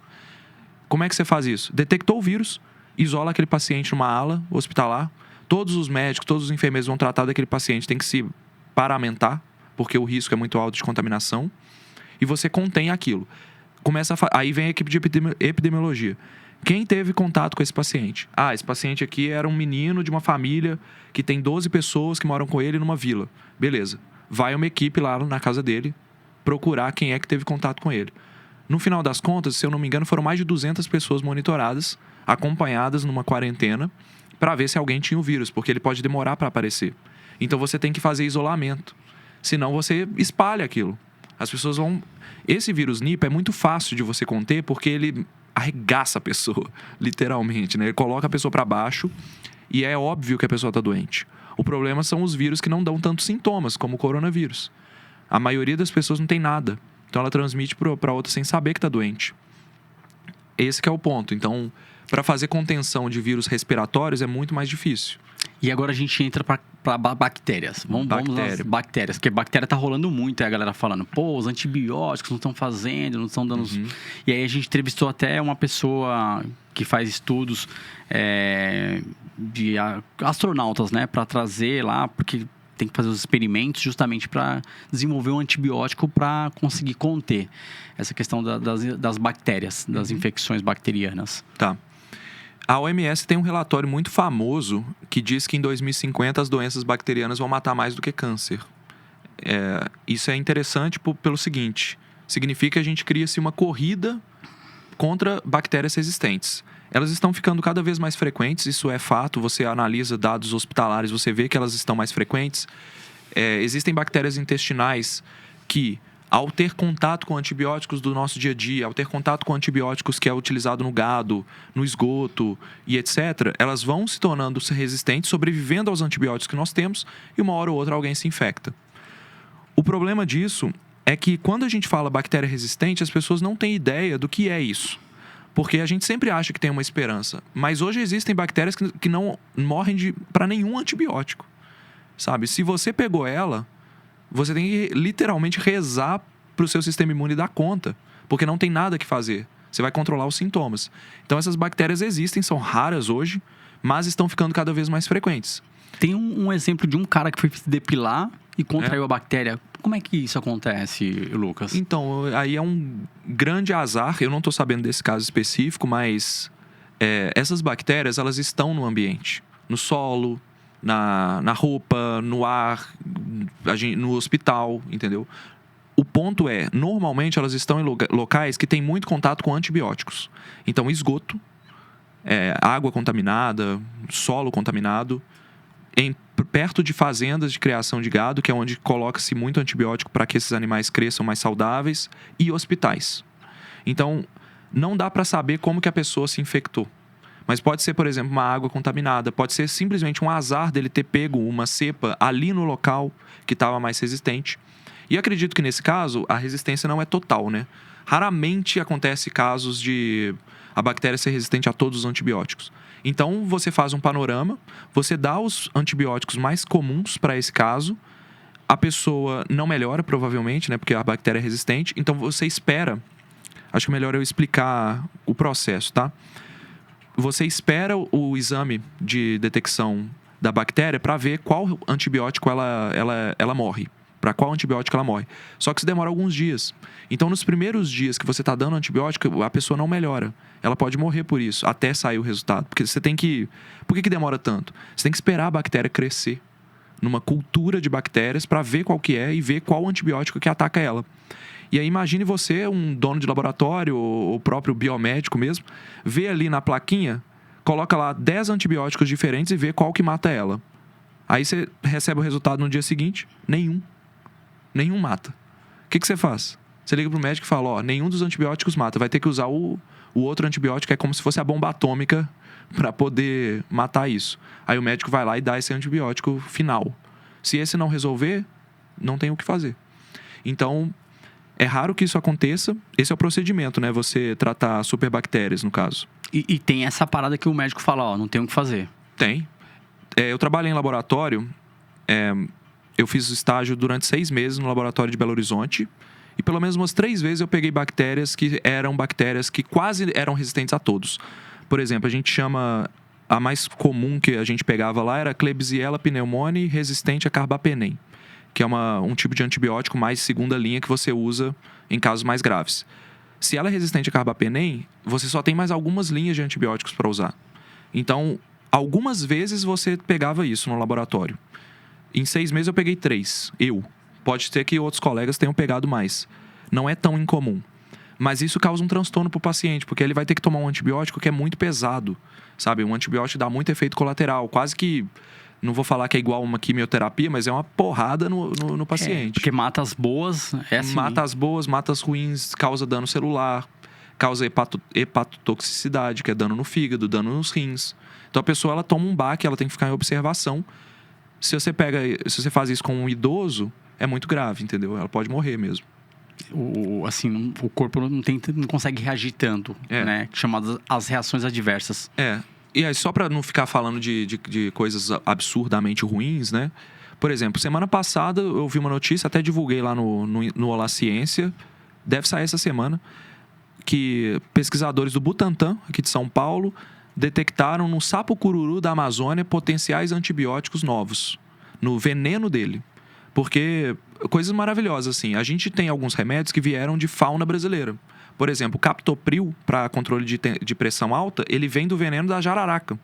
Como é que você faz isso? Detectou o vírus, isola aquele paciente numa ala hospitalar. Todos os médicos, todos os enfermeiros vão tratar daquele paciente, tem que se paramentar, porque o risco é muito alto de contaminação. E você contém aquilo. Aí vem a equipe de epidemiologia. Quem teve contato com esse paciente? Esse paciente aqui era um menino de uma família que tem 12 pessoas que moram com ele numa vila. Beleza. Vai uma equipe lá na casa dele procurar quem é que teve contato com ele. No final das contas, se eu não me engano, foram mais de 200 pessoas monitoradas, acompanhadas numa quarentena, para ver se alguém tinha o vírus, porque ele pode demorar para aparecer. Então você tem que fazer isolamento. Senão você espalha aquilo. As pessoas vão... Esse vírus Nipah é muito fácil de você conter, porque ele arregaça a pessoa, literalmente, né? Ele coloca a pessoa para baixo e é óbvio que a pessoa está doente. O problema são os vírus que não dão tantos sintomas, como o coronavírus. A maioria das pessoas não tem nada. Então ela transmite para outra sem saber que está doente. Esse que é o ponto. Então, para fazer contenção de vírus respiratórios é muito mais difícil.
E agora a gente entra para bactérias. Vamos às bactérias. Porque bactéria tá rolando muito. Aí a galera falando, os antibióticos não estão fazendo, não estão dando... E aí a gente entrevistou até uma pessoa que faz estudos de astronautas, né? Para trazer lá, porque tem que fazer os experimentos justamente para desenvolver um antibiótico para conseguir conter essa questão das bactérias, das infecções bacterianas.
Tá. A OMS tem um relatório muito famoso que diz que em 2050 as doenças bacterianas vão matar mais do que câncer. Isso é interessante pelo seguinte: significa que a gente cria-se uma corrida contra bactérias resistentes. elas estão ficando cada vez mais frequentes, isso é fato. Você analisa dados hospitalares, você vê que elas estão mais frequentes. Existem bactérias intestinais que, ao ter contato com antibióticos do nosso dia a dia, ao ter contato com antibióticos que é utilizado no gado, no esgoto e etc., elas vão se tornando resistentes, sobrevivendo aos antibióticos que nós temos, e uma hora ou outra alguém se infecta. O problema disso é que quando a gente fala bactéria resistente, as pessoas não têm ideia do que é isso. Porque a gente sempre acha que tem uma esperança. Mas hoje existem bactérias que não morrem para nenhum antibiótico. Sabe? Se você pegou ela, você tem que literalmente rezar para o seu sistema imune dar conta. Porque não tem nada que fazer. Você vai controlar os sintomas. Então essas bactérias existem, são raras hoje, mas estão ficando cada vez mais frequentes.
Tem um exemplo de um cara que foi se depilar e contraiu a bactéria. Como é que isso acontece, Lucas?
Então, aí é um grande azar. Eu não estou sabendo desse caso específico, mas essas bactérias, elas estão no ambiente. No solo, na roupa, no ar, no hospital, entendeu? O ponto é, normalmente elas estão em locais que têm muito contato com antibióticos. Então, esgoto, água contaminada, solo contaminado, perto de fazendas de criação de gado, que é onde coloca-se muito antibiótico para que esses animais cresçam mais saudáveis, e hospitais. Então, não dá para saber como que a pessoa se infectou. Mas pode ser, por exemplo, uma água contaminada, pode ser simplesmente um azar dele ter pego uma cepa ali no local que estava mais resistente. E acredito que nesse caso, a resistência não é total, né? Raramente acontece casos de a bactéria ser resistente a todos os antibióticos. Então, você faz um panorama, você dá os antibióticos mais comuns para esse caso, a pessoa não melhora, provavelmente, né? Porque a bactéria é resistente. Então, você espera... Acho que é melhor eu explicar o processo, tá? Você espera o exame de detecção da bactéria para ver qual antibiótico ela morre. Para qual antibiótico ela morre. Só que isso demora alguns dias. Então, nos primeiros dias que você está dando antibiótico, a pessoa não melhora. Ela pode morrer por isso, até sair o resultado. Porque você tem que... Por que demora tanto? Você tem que esperar a bactéria crescer numa cultura de bactérias para ver qual que é e ver qual antibiótico que ataca ela. E aí imagine você, um dono de laboratório, ou o próprio biomédico mesmo, vê ali na plaquinha, coloca lá 10 antibióticos diferentes e vê qual que mata ela. Aí você recebe o resultado no dia seguinte, nenhum mata. O que você faz? Você liga pro médico e fala, nenhum dos antibióticos mata, vai ter que usar o outro antibiótico, é como se fosse a bomba atômica para poder matar isso. Aí o médico vai lá e dá esse antibiótico final. Se esse não resolver, não tem o que fazer. Então, é raro que isso aconteça. Esse é o procedimento, né? Você tratar superbactérias, no caso.
E tem essa parada que o médico fala, não tem o que fazer.
Tem. Eu trabalhei em laboratório, eu fiz estágio durante 6 meses no laboratório de Belo Horizonte, e pelo menos umas 3 vezes eu peguei bactérias que quase eram resistentes a todos. Por exemplo, a gente chama... A mais comum que a gente pegava lá era Klebsiella pneumoniae resistente a carbapenem, que é um tipo de antibiótico mais segunda linha que você usa em casos mais graves. Se ela é resistente a carbapenem, você só tem mais algumas linhas de antibióticos para usar. Então, algumas vezes você pegava isso no laboratório. Em 6 meses eu peguei 3. Pode ser que outros colegas tenham pegado mais. Não é tão incomum. Mas isso causa um transtorno para o paciente, porque ele vai ter que tomar um antibiótico que é muito pesado, sabe? Um antibiótico dá muito efeito colateral, quase que... Não vou falar que é igual uma quimioterapia, mas é uma porrada no paciente.
Porque mata as boas, assim.
Mata as boas, mata as ruins, causa dano celular, causa hepatotoxicidade, que é dano no fígado, dano nos rins. Então a pessoa ela toma um baque, ela tem que ficar em observação. Se você faz isso com um idoso, é muito grave, entendeu? Ela pode morrer mesmo.
O corpo não consegue reagir tanto, né? Chamadas as reações adversas.
E aí, só para não ficar falando de coisas absurdamente ruins, né? Por exemplo, semana passada eu vi uma notícia, até divulguei lá no Olá Ciência, deve sair essa semana, que pesquisadores do Butantan, aqui de São Paulo, detectaram no sapo cururu da Amazônia potenciais antibióticos novos, no veneno dele. Porque, coisas maravilhosas, assim, a gente tem alguns remédios que vieram de fauna brasileira. Por exemplo, o captopril, para controle de pressão alta, ele vem do veneno da jararaca.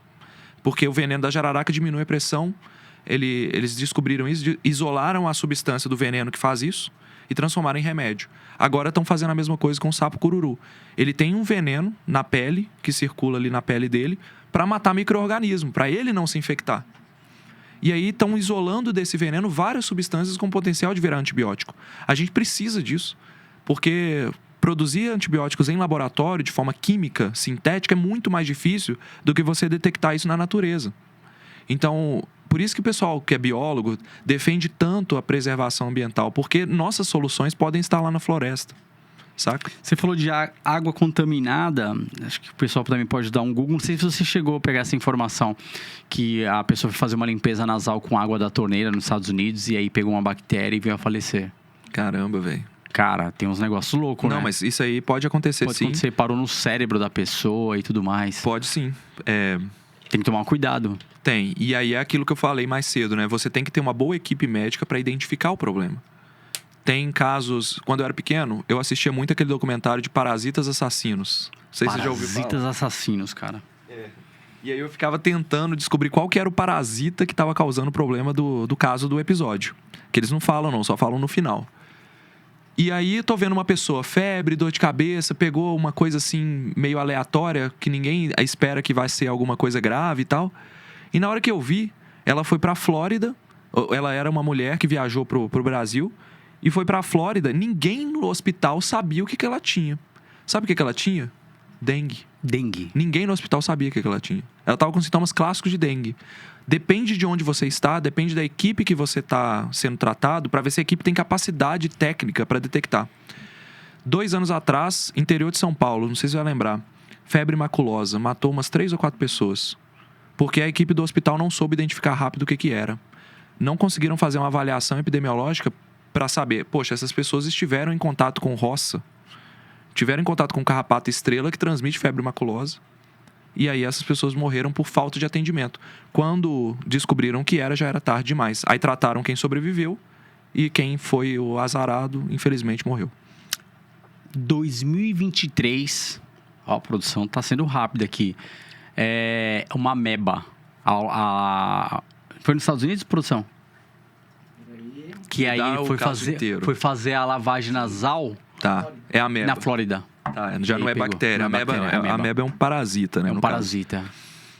Porque o veneno da jararaca diminui a pressão. Eles descobriram isso, isolaram a substância do veneno que faz isso e transformaram em remédio. Agora estão fazendo a mesma coisa com o sapo cururu. Ele tem um veneno na pele, que circula ali na pele dele, para matar micro-organismo, para ele não se infectar. E aí estão isolando desse veneno várias substâncias com potencial de virar antibiótico. A gente precisa disso, porque produzir antibióticos em laboratório, de forma química, sintética, é muito mais difícil do que você detectar isso na natureza. Então, por isso que o pessoal que é biólogo defende tanto a preservação ambiental, porque nossas soluções podem estar lá na floresta, saca?
Você falou de água contaminada, acho que o pessoal também pode dar um Google. Não sei se você chegou a pegar essa informação, que a pessoa foi fazer uma limpeza nasal com água da torneira nos Estados Unidos e aí pegou uma bactéria e veio a falecer.
Caramba, velho.
Cara, tem uns negócios loucos, né?
Não, mas isso aí pode acontecer,
pode
sim.
Pode acontecer, parou no cérebro da pessoa e tudo mais.
Pode sim.
Tem que tomar cuidado.
Tem. E aí é aquilo que eu falei mais cedo, né? Você tem que ter uma boa equipe médica para identificar o problema. Tem casos... Quando eu era pequeno, eu assistia muito aquele documentário de parasitas assassinos. Não sei se você já ouviu falar.
Parasitas assassinos, cara.
E aí eu ficava tentando descobrir qual que era o parasita que estava causando o problema do caso do episódio. Que eles não falam não, só falam no final. E aí tô vendo uma pessoa, febre, dor de cabeça, pegou uma coisa assim meio aleatória, que ninguém espera que vai ser alguma coisa grave e tal. E na hora que eu vi, ela foi pra Flórida, ela era uma mulher que viajou pro Brasil, e foi pra Flórida, ninguém no hospital sabia o que ela tinha. Sabe o que ela tinha? Dengue.
Dengue.
Ninguém no hospital sabia o que ela tinha. Ela tava com sintomas clássicos de dengue. Depende de onde você está, depende da equipe que você está sendo tratado, para ver se a equipe tem capacidade técnica para detectar. 2 anos atrás, interior de São Paulo, não sei se você vai lembrar, febre maculosa, matou umas 3 ou 4 pessoas. Porque a equipe do hospital não soube identificar rápido o que era. Não conseguiram fazer uma avaliação epidemiológica para saber, poxa, essas pessoas estiveram em contato com roça, tiveram em contato com carrapato estrela que transmite febre maculosa. E aí essas pessoas morreram por falta de atendimento. Quando descobriram que já era tarde demais. Aí trataram quem sobreviveu e quem foi o azarado, infelizmente, morreu.
2023, ó, a produção tá sendo rápida aqui. É uma ameba. Foi nos Estados Unidos, produção? Que aí foi fazer a lavagem nasal.
Tá, é a ameba.
Na Flórida.
Tá, já não é bactéria. A ameba é um parasita, né?
É um parasita.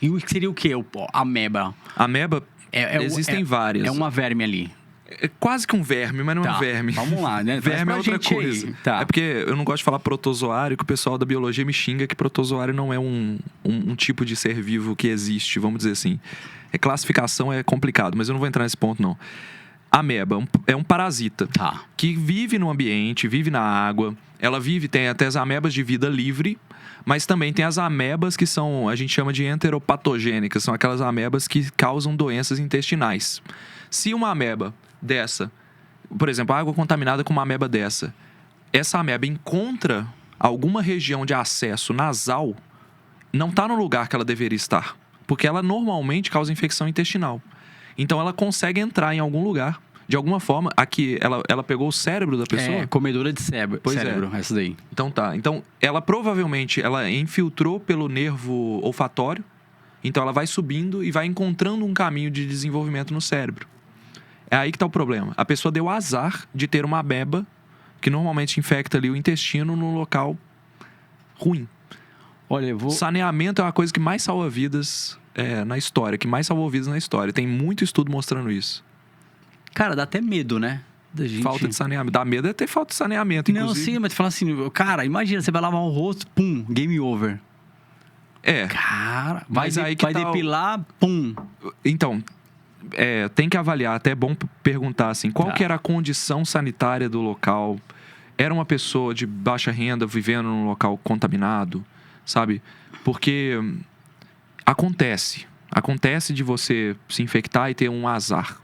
E o que seria o quê? A ameba?
Ameba, existem várias.
É uma verme ali.
É quase que um verme, mas não é um verme.
Vamos lá, né?
Verme é outra coisa.
Tá.
É porque eu não gosto de falar protozoário, que o pessoal da biologia me xinga que protozoário não é um tipo de ser vivo que existe, vamos dizer assim. Classificação é complicado, mas eu não vou entrar nesse ponto, não. Ameba é um parasita que vive no ambiente, vive na água. Ela tem até as amebas de vida livre, mas também tem as amebas que são, a gente chama de enteropatogênicas, são aquelas amebas que causam doenças intestinais. Se uma ameba dessa, por exemplo, água contaminada com uma ameba dessa, essa ameba encontra alguma região de acesso nasal, não está no lugar que ela deveria estar, porque ela normalmente causa infecção intestinal. Então ela consegue entrar em algum lugar, de alguma forma. Aqui, ela pegou o cérebro da pessoa?
É, comedora de cérebro, essa daí.
Então tá. Então, ela provavelmente infiltrou pelo nervo olfatório. Então ela vai subindo e vai encontrando um caminho de desenvolvimento no cérebro. É aí que tá o problema. A pessoa deu azar de ter uma ameba que normalmente infecta ali o intestino num local ruim.
Olha,
Saneamento é uma coisa que mais salva vidas na história, que mais salvou vidas na história. Tem muito estudo mostrando isso.
Cara, dá até medo, né? Da gente...
Falta de saneamento. Dá medo é ter falta de saneamento, inclusive.
Não, sim, mas tu fala assim, cara, imagina, você vai lavar o rosto, pum, game over. Cara, vai depilar, pum.
Então, tem que avaliar, até é bom perguntar assim, qual que era a condição sanitária do local? Era uma pessoa de baixa renda vivendo num local contaminado, sabe? Porque acontece de você se infectar e ter um azar,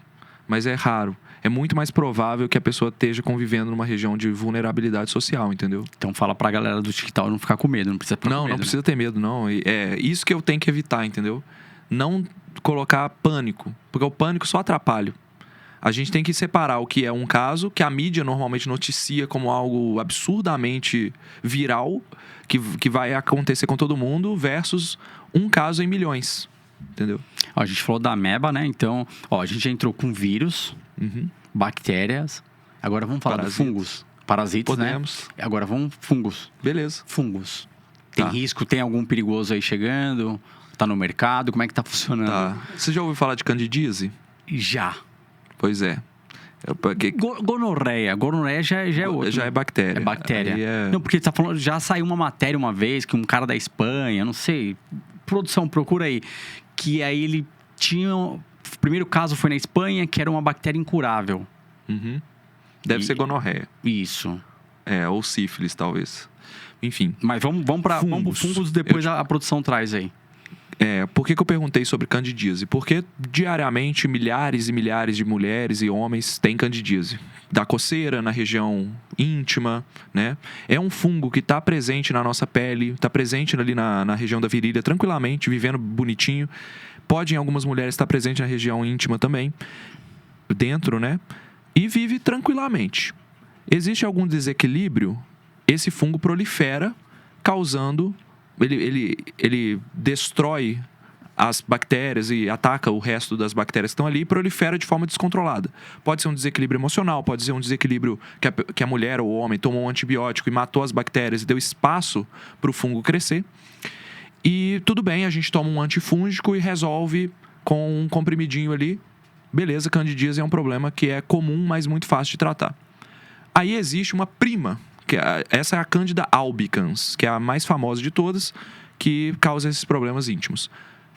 mas é raro. É muito mais provável que a pessoa esteja convivendo numa região de vulnerabilidade social, entendeu?
Então fala pra galera do TikTok não ficar com medo, não precisa ficar com medo.
Não precisa ter medo, não. É isso que eu tenho que evitar, entendeu? Não colocar pânico, porque o pânico só atrapalha. A gente tem que separar o que é um caso, que a mídia normalmente noticia como algo absurdamente viral, que vai acontecer com todo mundo, versus um caso em milhões, entendeu?
A gente falou da ameba, né? Então, a gente já entrou com vírus, bactérias Agora vamos falar de fungos. Parasitas,
Podemos.
né? Agora vamos fungos.
Beleza.
Fungos. Tem
Tá.
risco? Tem algum perigoso aí chegando? Tá no mercado? Como é que tá funcionando?
Tá. Você já ouviu falar de candidíase?
Já.
Pois é.
Gonorreia. Gonorreia já é outro.
Já é bactéria.
É bactéria.
Aí é-
Não, porque tá falando, já saiu uma matéria uma vez que um cara da Espanha, não sei, produção, procura aí, que aí ele tinha... O primeiro caso foi na Espanha, que era uma bactéria incurável.
Uhum. Deve ser gonorreia.
Isso.
Ou sífilis, talvez. Enfim.
Mas vamos para fungos, depois a produção traz aí.
Por que eu perguntei sobre candidíase? Porque diariamente milhares e milhares de mulheres e homens têm candidíase. Da coceira, na região íntima, né? É um fungo que está presente na nossa pele, está presente ali na região da virilha, tranquilamente, vivendo bonitinho. Pode, em algumas mulheres, estar presente na região íntima também, dentro, né? E vive tranquilamente. Existe algum desequilíbrio, esse fungo prolifera, causando... Ele destrói as bactérias e ataca o resto das bactérias que estão ali e prolifera de forma descontrolada. Pode ser um desequilíbrio emocional, pode ser um desequilíbrio que a mulher ou o homem tomou um antibiótico e matou as bactérias e deu espaço para o fungo crescer. E tudo bem, a gente toma um antifúngico e resolve com um comprimidinho ali. Beleza, candidíase é um problema que é comum, mas muito fácil de tratar. Aí existe uma prima, essa é a Candida albicans, que é a mais famosa de todas, que causa esses problemas íntimos.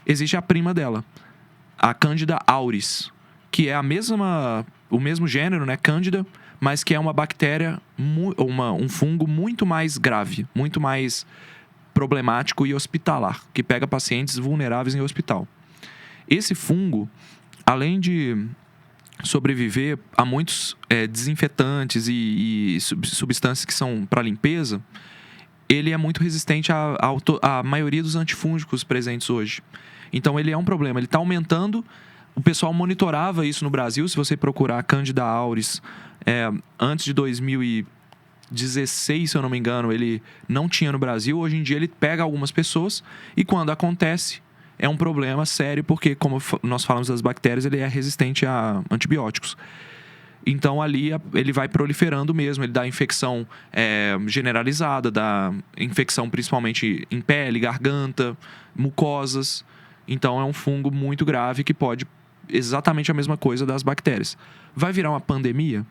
Existe a prima dela, a Candida auris, que é o mesmo gênero, né, Cândida, mas que é uma bactéria, um fungo muito mais grave, muito mais problemático e hospitalar, que pega pacientes vulneráveis em hospital. Esse fungo, além de sobreviver a muitos desinfetantes e substâncias que são para limpeza, ele é muito resistente à maioria dos antifúngicos presentes hoje. Então, ele é um problema. Ele está aumentando. O pessoal monitorava isso no Brasil. Se você procurar Candida auris, antes de 2016, se eu não me engano, ele não tinha no Brasil. Hoje em dia, ele pega algumas pessoas e, quando acontece, é um problema sério, porque, como nós falamos das bactérias, ele é resistente a antibióticos. Então, ali, ele vai proliferando mesmo. Ele dá infecção generalizada, dá infecção principalmente em pele, garganta, mucosas. Então, é um fungo muito grave que pode exatamente a mesma coisa das bactérias. Vai virar uma pandemia?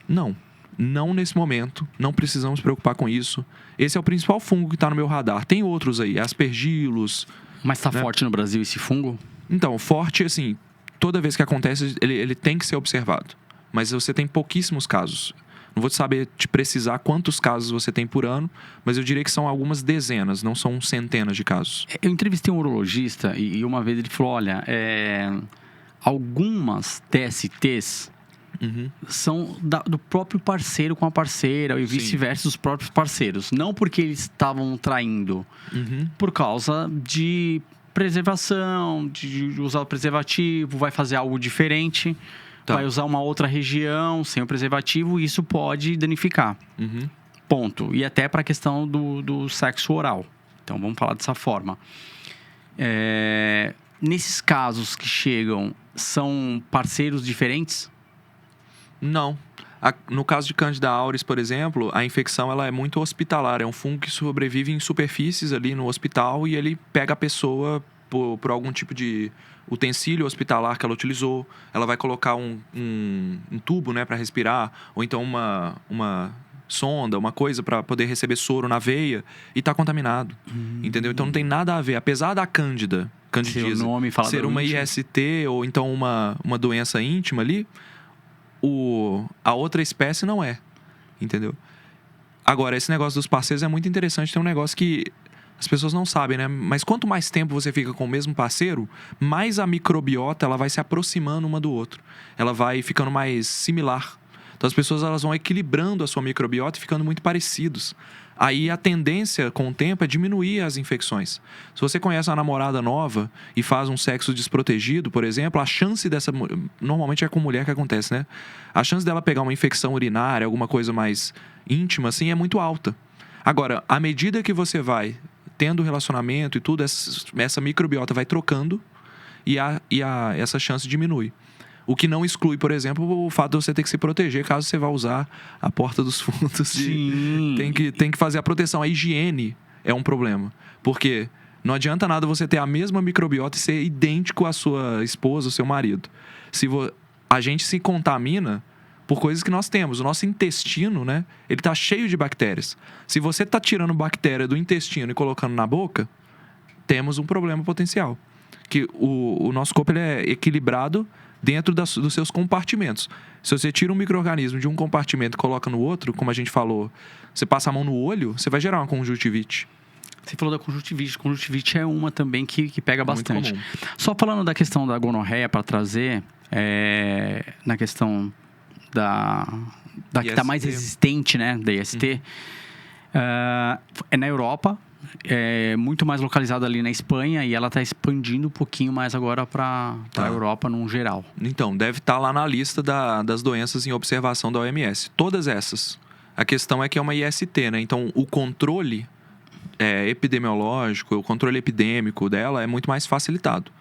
Não. Não nesse momento. Não precisamos preocupar com isso. Esse é o principal fungo que está no meu radar. Tem outros aí, aspergillos.
Mas tá forte no Brasil esse fungo?
Então, forte, assim, toda vez que acontece, ele tem que ser observado. Mas você tem pouquíssimos casos. Não vou saber te precisar quantos casos você tem por ano, mas eu diria que são algumas dezenas, não são centenas de casos.
Eu entrevistei um urologista e uma vez ele falou, olha, algumas TSTs são do próprio parceiro com a parceira e vice-versa dos próprios parceiros. Não porque eles estavam traindo, por causa de preservação, de usar o preservativo, vai fazer algo diferente, vai usar uma outra região sem o preservativo e isso pode danificar. Ponto. E até para a questão do sexo oral. Então, vamos falar dessa forma. Nesses casos que chegam, são parceiros diferentes?
Não. No caso de Candida auris, por exemplo, a infecção ela é muito hospitalar. É um fungo que sobrevive em superfícies ali no hospital e ele pega a pessoa por algum tipo de utensílio hospitalar que ela utilizou. Ela vai colocar um tubo, né, para respirar, ou então uma sonda, uma coisa para poder receber soro na veia e tá contaminado. Entendeu? Então não tem nada a ver. Apesar da candidíase ser uma IST ou então uma doença íntima ali, a outra espécie não é, entendeu? Agora, esse negócio dos parceiros é muito interessante. Tem um negócio que as pessoas não sabem, né? Mas quanto mais tempo você fica com o mesmo parceiro, mais a microbiota ela vai se aproximando uma do outro. Ela vai ficando mais similar. Então, as pessoas elas vão equilibrando a sua microbiota e ficando muito parecidos. Aí, a tendência, com o tempo, é diminuir as infecções. Se você conhece uma namorada nova e faz um sexo desprotegido, por exemplo, a chance dessa... Normalmente é com mulher que acontece, né? A chance dela pegar uma infecção urinária, alguma coisa mais íntima, assim, é muito alta. Agora, à medida que você vai tendo relacionamento e tudo, essa microbiota vai trocando e essa chance diminui. O que não exclui, por exemplo, o fato de você ter que se proteger caso você vá usar a porta dos fundos.
Sim.
Tem que fazer a proteção. A higiene é um problema. Porque não adianta nada você ter a mesma microbiota e ser idêntico à sua esposa, ao seu marido. A gente se contamina por coisas que nós temos. O nosso intestino, né? Ele tá cheio de bactérias. Se você tá tirando bactéria do intestino e colocando na boca, temos um problema potencial. Que o nosso corpo ele é equilibrado dentro dos seus compartimentos. Se você tira um micro-organismo de um compartimento e coloca no outro, como a gente falou, você passa a mão no olho, você vai gerar uma conjuntivite.
Você falou da conjuntivite. Conjuntivite é uma também que pega bastante.
Muito comum.
Só falando da questão da gonorreia para trazer, na questão da que está mais resistente, né, da IST, é na Europa, é muito mais localizada ali na Espanha e ela está expandindo um pouquinho mais agora para a Europa num geral.
Então, deve estar lá na lista das doenças em observação da OMS. Todas essas. A questão é que é uma IST, né? Então, o controle epidemiológico, o controle epidêmico dela é muito mais facilitado.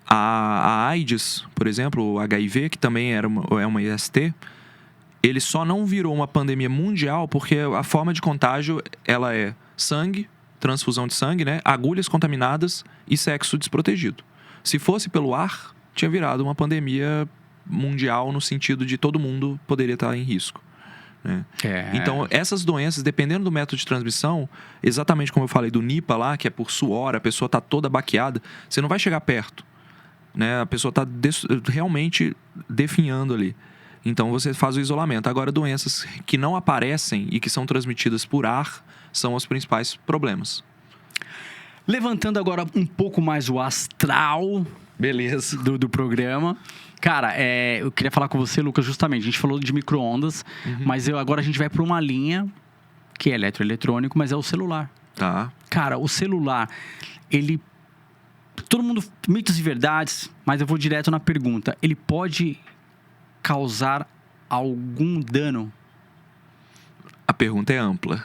A AIDS, por exemplo, o HIV, que também é uma IST, ele só não virou uma pandemia mundial porque a forma de contágio ela é sangue, transfusão de sangue, né? Agulhas contaminadas e sexo desprotegido. Se fosse pelo ar, tinha virado uma pandemia mundial no sentido de todo mundo poderia estar em risco. Né? Então, essas doenças, dependendo do método de transmissão, exatamente como eu falei do Nipah lá, que é por suor, a pessoa está toda baqueada, você não vai chegar perto. Né? A pessoa está realmente definhando ali. Então, você faz o isolamento. Agora, doenças que não aparecem e que são transmitidas por ar são os principais problemas.
Levantando agora um pouco mais o astral...
Beleza.
Do programa. Cara, eu queria falar com você, Lucas, justamente. A gente falou de micro-ondas, mas agora a gente vai para uma linha que é eletroeletrônico, mas é o celular.
Tá.
Cara, o celular, ele... Todo mundo... Mitos e verdades, mas eu vou direto na pergunta. Ele pode causar algum dano?
A pergunta é ampla.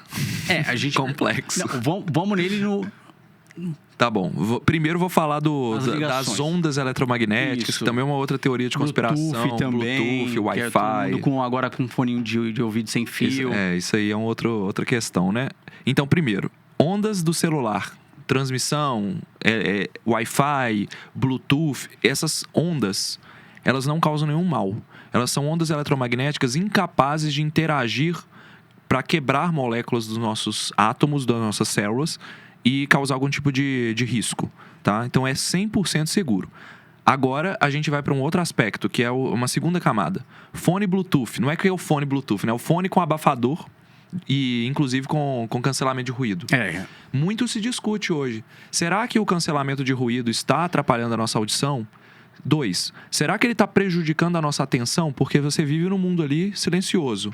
A gente...
Complexo.
Não, vamos nele no...
Tá bom. Primeiro vou falar das ondas eletromagnéticas, que também é uma outra teoria de conspiração. Bluetooth, Wi-Fi.
Agora com fone de ouvido sem fio.
Isso aí é outra questão, né? Então, primeiro, ondas do celular. Transmissão, Wi-Fi, Bluetooth, essas ondas, elas não causam nenhum mal. Elas são ondas eletromagnéticas incapazes de interagir para quebrar moléculas dos nossos átomos, das nossas células, e causar algum tipo de risco, tá? Então é 100% seguro. Agora a gente vai para um outro aspecto, que é uma segunda camada. Fone Bluetooth. Não é que é o fone Bluetooth, né? É o fone com abafador e inclusive com cancelamento de ruído. Muito se discute hoje. Será que o cancelamento de ruído está atrapalhando a nossa audição? 2. Será que ele está prejudicando a nossa atenção? Porque você vive num mundo ali silencioso.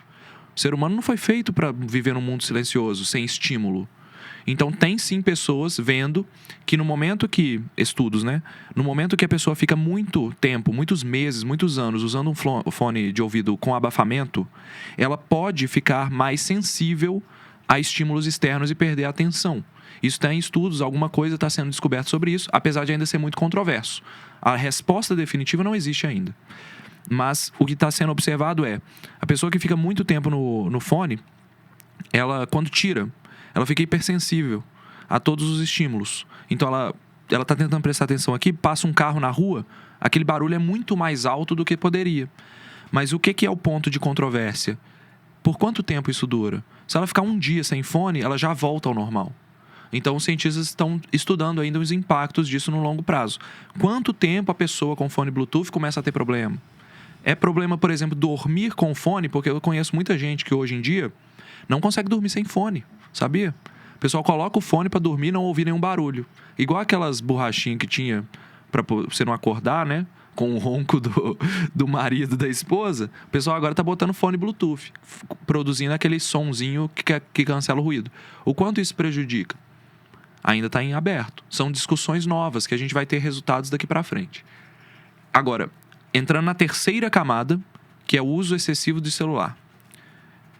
O ser humano não foi feito para viver num mundo silencioso, sem estímulo. Então, tem sim pessoas vendo que no momento que... Estudos, né? No momento que a pessoa fica muito tempo, muitos meses, muitos anos, usando um fone de ouvido com abafamento, ela pode ficar mais sensível a estímulos externos e perder a atenção. Isso está em estudos, alguma coisa está sendo descoberta sobre isso, apesar de ainda ser muito controverso. A resposta definitiva não existe ainda. Mas o que está sendo observado é... A pessoa que fica muito tempo no fone, ela, quando tira... ela fica hipersensível a todos os estímulos. Então, ela está tentando prestar atenção aqui, passa um carro na rua, aquele barulho é muito mais alto do que poderia. Mas o que é o ponto de controvérsia? Por quanto tempo isso dura? Se ela ficar um dia sem fone, ela já volta ao normal. Então, os cientistas estão estudando ainda os impactos disso no longo prazo. Quanto tempo a pessoa com fone Bluetooth começa a ter problema? É problema, por exemplo, dormir com fone, porque eu conheço muita gente que hoje em dia não consegue dormir sem fone. Sabia? O pessoal coloca o fone para dormir e não ouvir nenhum barulho. Igual aquelas borrachinhas que tinha para você não acordar, né? Com o ronco do marido, da esposa. O pessoal agora tá botando fone Bluetooth, produzindo aquele sonzinho que cancela o ruído. O quanto isso prejudica? Ainda está em aberto. São discussões novas que a gente vai ter resultados daqui para frente. Agora, entrando na terceira camada, que é o uso excessivo de celular.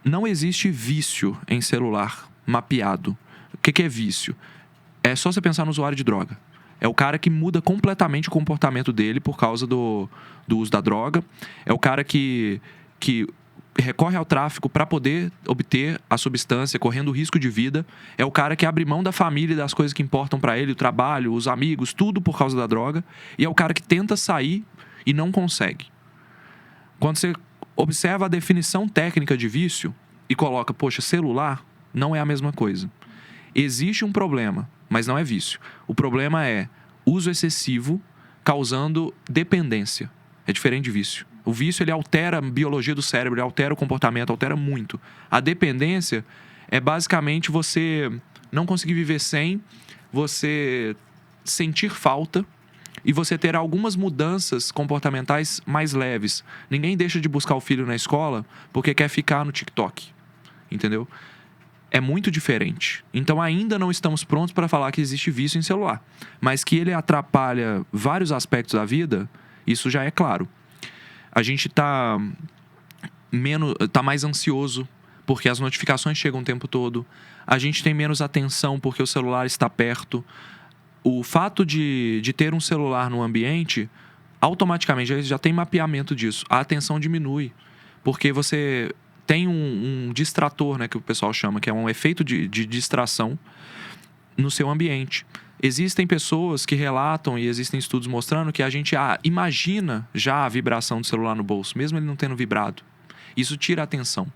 Não existe vício em celular mapeado. O que é vício? É só você pensar no usuário de droga. É o cara que muda completamente o comportamento dele por causa do uso da droga. É o cara que recorre ao tráfico para poder obter a substância, correndo risco de vida. É o cara que abre mão da família e das coisas que importam para ele, o trabalho, os amigos, tudo por causa da droga. E é o cara que tenta sair e não consegue. Quando você observa a definição técnica de vício e coloca, poxa, celular, não é a mesma coisa. Existe um problema, mas não é vício. O problema é uso excessivo causando dependência. É diferente de vício. O vício, ele altera a biologia do cérebro, ele altera o comportamento, altera muito. A dependência é basicamente você não conseguir viver sem, você sentir falta e você ter algumas mudanças comportamentais mais leves. Ninguém deixa de buscar o filho na escola porque quer ficar no TikTok, entendeu? É muito diferente. Então ainda não estamos prontos para falar que existe vício em celular. Mas que ele atrapalha vários aspectos da vida, isso já é claro. A gente tá mais ansioso porque as notificações chegam o tempo todo. A gente tem menos atenção porque o celular está perto. O fato de ter um celular no ambiente, automaticamente já tem mapeamento disso. A atenção diminui, porque você tem um distrator, né, que o pessoal chama, que é um efeito de distração no seu ambiente. Existem pessoas que relatam, e existem estudos mostrando, que a gente imagina já a vibração do celular no bolso, mesmo ele não tendo vibrado. Isso tira a atenção.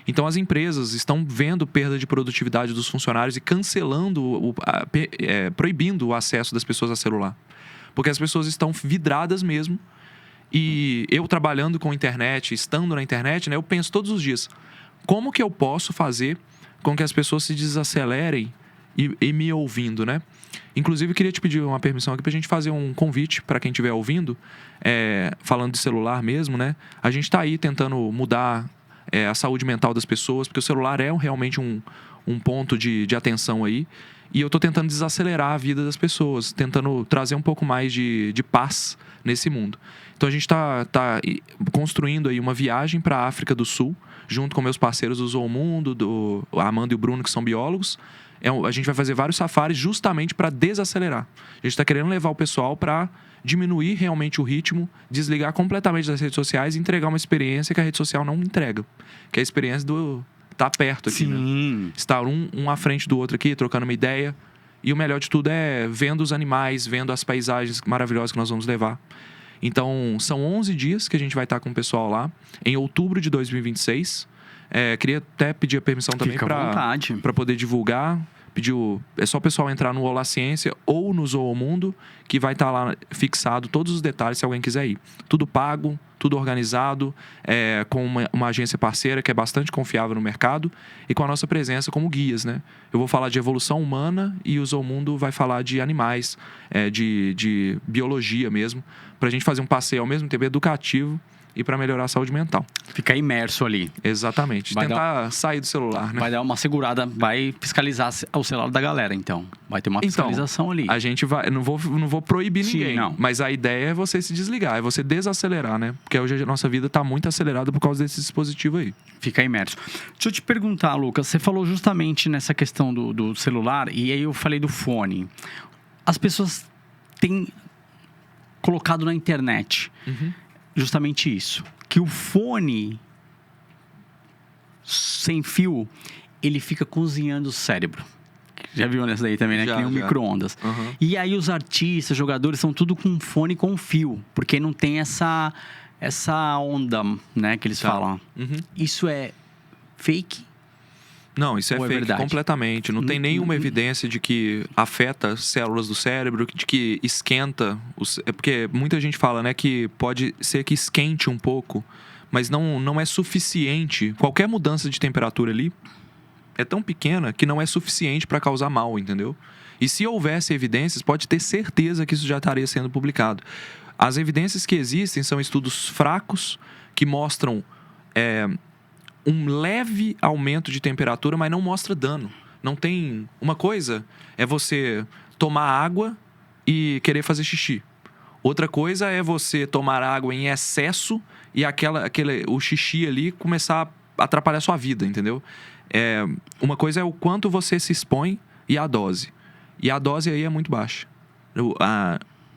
Então as empresas estão vendo perda de produtividade dos funcionários e cancelando, proibindo o acesso das pessoas a celular. Porque as pessoas estão vidradas mesmo. E eu trabalhando com internet, estando na internet, né, eu penso todos os dias, como que eu posso fazer com que as pessoas se desacelerem e me ouvindo, né? Inclusive, eu queria te pedir uma permissão aqui pra gente fazer um convite para quem estiver ouvindo, falando de celular mesmo, né? A gente tá aí tentando mudar a saúde mental das pessoas, porque o celular é realmente um ponto de atenção aí. E eu tô tentando desacelerar a vida das pessoas, tentando trazer um pouco mais de paz nesse mundo. Então a gente tá construindo aí uma viagem para a África do Sul, junto com meus parceiros do Zoomundo, do Amanda e o Bruno, que são biólogos. A gente vai fazer vários safaris justamente para desacelerar. A gente está querendo levar o pessoal para diminuir realmente o ritmo, desligar completamente das redes sociais e entregar uma experiência que a rede social não entrega, que é a experiência do estar perto aqui, né? Estar um à frente do outro aqui, trocando uma ideia. E o melhor de tudo é vendo os animais, vendo as paisagens maravilhosas que nós vamos levar. Então, são 11 dias que a gente vai estar com o pessoal lá, em outubro de 2026. Queria até pedir a permissão também para poder divulgar. É só o pessoal entrar no Olá Ciência ou no Zoomundo, que vai estar lá fixado todos os detalhes se alguém quiser ir. Tudo pago, tudo organizado, com uma agência parceira que é bastante confiável no mercado e com a nossa presença como guias, né? Eu vou falar de evolução humana e o Zoomundo vai falar de animais, de biologia mesmo, para a gente fazer um passeio ao mesmo tempo educativo e para melhorar a saúde mental.
Ficar imerso ali.
Exatamente. Tentar sair do celular, né?
Vai dar uma segurada, vai fiscalizar o celular da galera, então. Vai ter uma fiscalização ali.
A gente vai... Não vou proibir ninguém. Não. Mas a ideia é você se desligar, é você desacelerar, né? Porque hoje a nossa vida tá muito acelerada por causa desse dispositivo aí.
Ficar imerso. Deixa eu te perguntar, Lucas. Você falou justamente nessa questão do celular, e aí eu falei do fone. As pessoas têm colocado na internet... justamente isso, que o fone sem fio, ele fica cozinhando o cérebro. Já viu nessa daí também, né? Que nem um micro-ondas. E aí os artistas, jogadores, são tudo com fone com fio, porque não tem essa onda, né, que eles falam. Isso é fake?
Não, isso é fake verdade? Completamente. Não tem nenhuma evidência de que afeta as células do cérebro, de que esquenta. Porque muita gente fala, né, que pode ser que esquente um pouco, mas não é suficiente. Qualquer mudança de temperatura ali é tão pequena que não é suficiente para causar mal, entendeu? E se houvesse evidências, pode ter certeza que isso já estaria sendo publicado. As evidências que existem são estudos fracos que mostram... um leve aumento de temperatura, mas não mostra dano. Não tem... Uma coisa é você tomar água e querer fazer xixi. Outra coisa é você tomar água em excesso e o xixi ali começar a atrapalhar a sua vida, entendeu? Uma coisa é o quanto você se expõe e a dose. E a dose aí é muito baixa.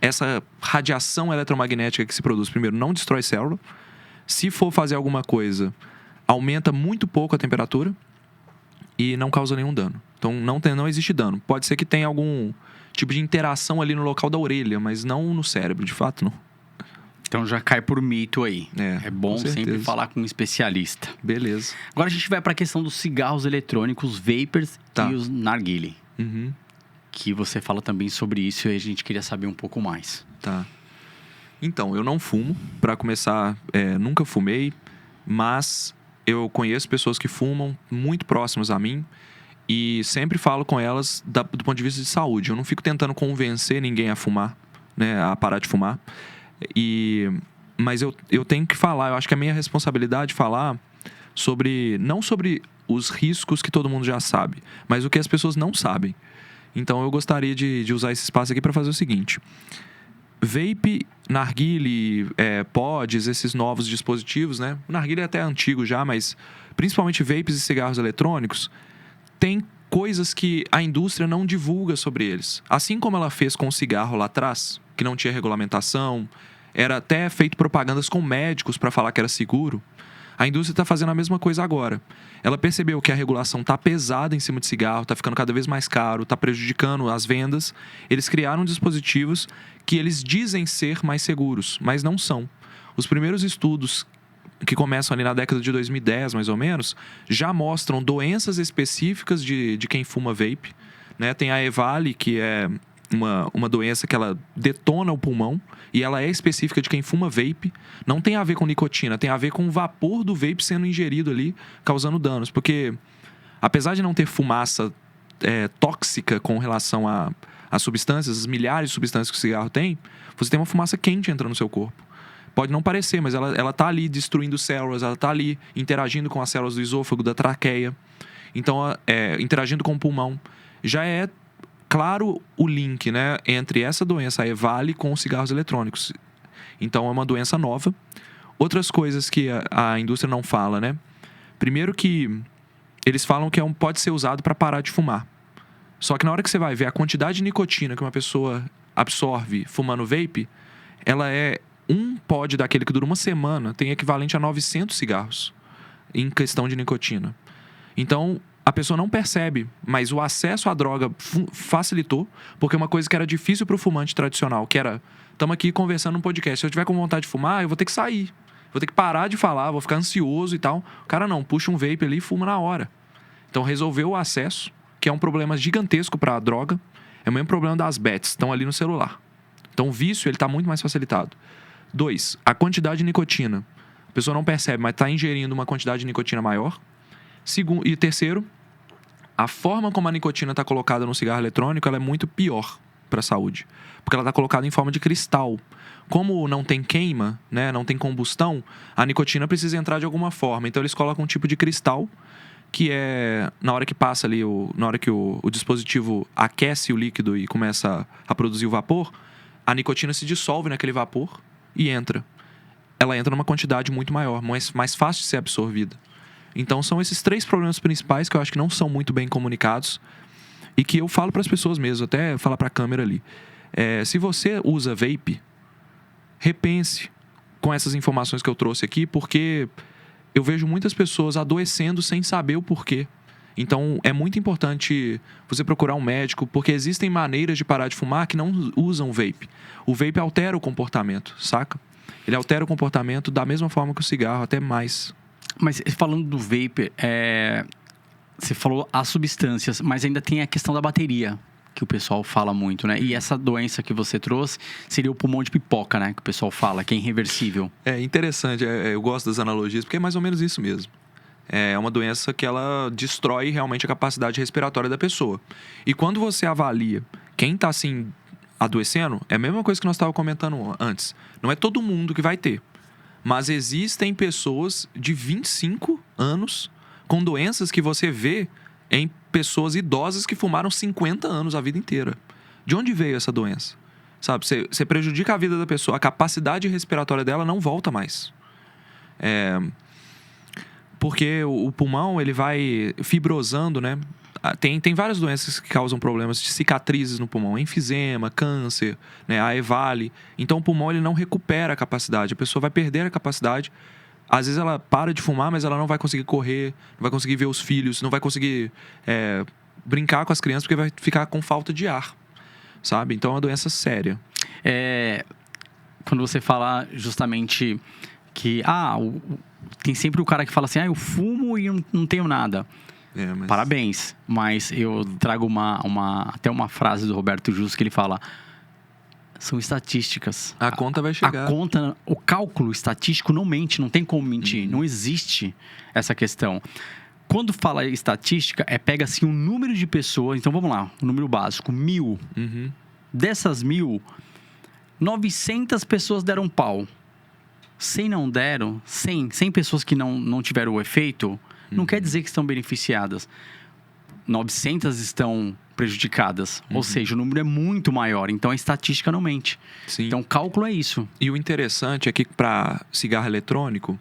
Essa radiação eletromagnética que se produz, primeiro, não destrói célula. Se for fazer alguma coisa, aumenta muito pouco a temperatura e não causa nenhum dano. Então, não existe dano. Pode ser que tenha algum tipo de interação ali no local da orelha, mas não no cérebro, de fato, não.
Então já cai por mito aí. É bom sempre falar com um especialista.
Beleza.
Agora a gente vai para a questão dos cigarros eletrônicos, vapers e os narguilé. Que você fala também sobre isso e a gente queria saber um pouco mais.
Tá. Então, eu não fumo. Para começar, nunca fumei, mas eu conheço pessoas que fumam muito próximas a mim e sempre falo com elas do ponto de vista de saúde. Eu não fico tentando convencer ninguém a fumar, né, a parar de fumar. Mas eu tenho que falar, eu acho que é minha responsabilidade falar não sobre os riscos que todo mundo já sabe, mas o que as pessoas não sabem. Então eu gostaria de usar esse espaço aqui para fazer o seguinte: vape, narguilé, pods, esses novos dispositivos, né? O narguilé é até antigo já, mas principalmente vapes e cigarros eletrônicos, tem coisas que a indústria não divulga sobre eles. Assim como ela fez com o cigarro lá atrás, que não tinha regulamentação, era até feito propagandas com médicos para falar que era seguro, a indústria está fazendo a mesma coisa agora. Ela percebeu que a regulação está pesada em cima de cigarro, está ficando cada vez mais caro, está prejudicando as vendas. Eles criaram dispositivos que eles dizem ser mais seguros, mas não são. Os primeiros estudos, que começam ali na década de 2010, mais ou menos, já mostram doenças específicas de quem fuma vape, né? Tem a EVALI, que é uma doença que ela detona o pulmão e ela é específica de quem fuma vape. Não tem a ver com nicotina, tem a ver com o vapor do vape sendo ingerido ali, causando danos. Porque, apesar de não ter fumaça tóxica com relação a substâncias, as milhares de substâncias que o cigarro tem, você tem uma fumaça quente entrando no seu corpo. Pode não parecer, mas ela tá ali destruindo células, ela tá ali interagindo com as células do esôfago, da traqueia. Então, interagindo com o pulmão. Já é claro o link, né, entre essa doença, a EVALI, com os cigarros eletrônicos. Então, é uma doença nova. Outras coisas que a indústria não fala, né? Primeiro que eles falam que pode ser usado para parar de fumar. Só que na hora que você vai ver a quantidade de nicotina que uma pessoa absorve fumando vape, ela um pod daquele que dura uma semana tem equivalente a 900 cigarros em questão de nicotina. Então, a pessoa não percebe, mas o acesso à droga facilitou, porque uma coisa que era difícil para o fumante tradicional, que era, estamos aqui conversando num podcast, se eu tiver com vontade de fumar, eu vou ter que sair, vou ter que parar de falar, vou ficar ansioso e tal. O cara não, puxa um vape ali e fuma na hora. Então, resolveu o acesso, que é um problema gigantesco para a droga, é o mesmo problema das bets, estão ali no celular. Então, o vício está muito mais facilitado. 2, a quantidade de nicotina. A pessoa não percebe, mas está ingerindo uma quantidade de nicotina maior. E terceiro, a forma como a nicotina está colocada no cigarro eletrônico, ela é muito pior para a saúde. Porque ela está colocada em forma de cristal. Como não tem queima, né, não tem combustão, a nicotina precisa entrar de alguma forma. Então eles colocam um tipo de cristal que na hora que passa ali, na hora que o dispositivo aquece o líquido e começa a produzir o vapor, a nicotina se dissolve naquele vapor e entra. Ela entra numa quantidade muito maior, mais fácil de ser absorvida. Então, são esses 3 problemas principais que eu acho que não são muito bem comunicados e que eu falo para as pessoas mesmo, até falar para a câmera ali. Se você usa vape, repense com essas informações que eu trouxe aqui, porque eu vejo muitas pessoas adoecendo sem saber o porquê. Então, é muito importante você procurar um médico, porque existem maneiras de parar de fumar que não usam vape. O vape altera o comportamento, saca? Ele altera o comportamento da mesma forma que o cigarro, até mais.
Mas falando do vape, você falou as substâncias, mas ainda tem a questão da bateria, que o pessoal fala muito, né? E essa doença que você trouxe seria o pulmão de pipoca, né? Que o pessoal fala, que é irreversível.
É interessante, eu gosto das analogias, porque é mais ou menos isso mesmo. É uma doença que ela destrói realmente a capacidade respiratória da pessoa. E quando você avalia quem está assim adoecendo, é a mesma coisa que nós estávamos comentando antes. Não é todo mundo que vai ter. Mas existem pessoas de 25 anos com doenças que você vê em pessoas idosas que fumaram 50 anos a vida inteira. De onde veio essa doença? Sabe, você prejudica a vida da pessoa, a capacidade respiratória dela não volta mais. Porque o pulmão, ele vai fibrosando, né? Tem várias doenças que causam problemas de cicatrizes no pulmão, enfisema, câncer, né, a EVALI. Então o pulmão ele não recupera a capacidade, a pessoa vai perder a capacidade. Às vezes ela para de fumar, mas ela não vai conseguir correr, não vai conseguir ver os filhos, não vai conseguir brincar com as crianças porque vai ficar com falta de ar, sabe? Então é uma doença séria.
Quando você fala justamente que tem sempre o cara que fala assim, eu fumo e não tenho nada. Parabéns, mas eu trago até uma frase do Roberto Justo que ele fala: são estatísticas.
A conta vai chegar.
O cálculo estatístico não mente, não tem como mentir. Não existe essa questão. Quando fala estatística, pega assim um número de pessoas. Então vamos lá, um número básico, 1.000. Dessas 1.000, 900 pessoas deram pau. 100 não deram, 100 pessoas que não tiveram o efeito, não quer dizer que estão beneficiadas. 900 estão prejudicadas. Ou seja, o número é muito maior. Então, a estatística não mente.
Sim.
Então, o cálculo é isso.
E o interessante é que para cigarro eletrônico,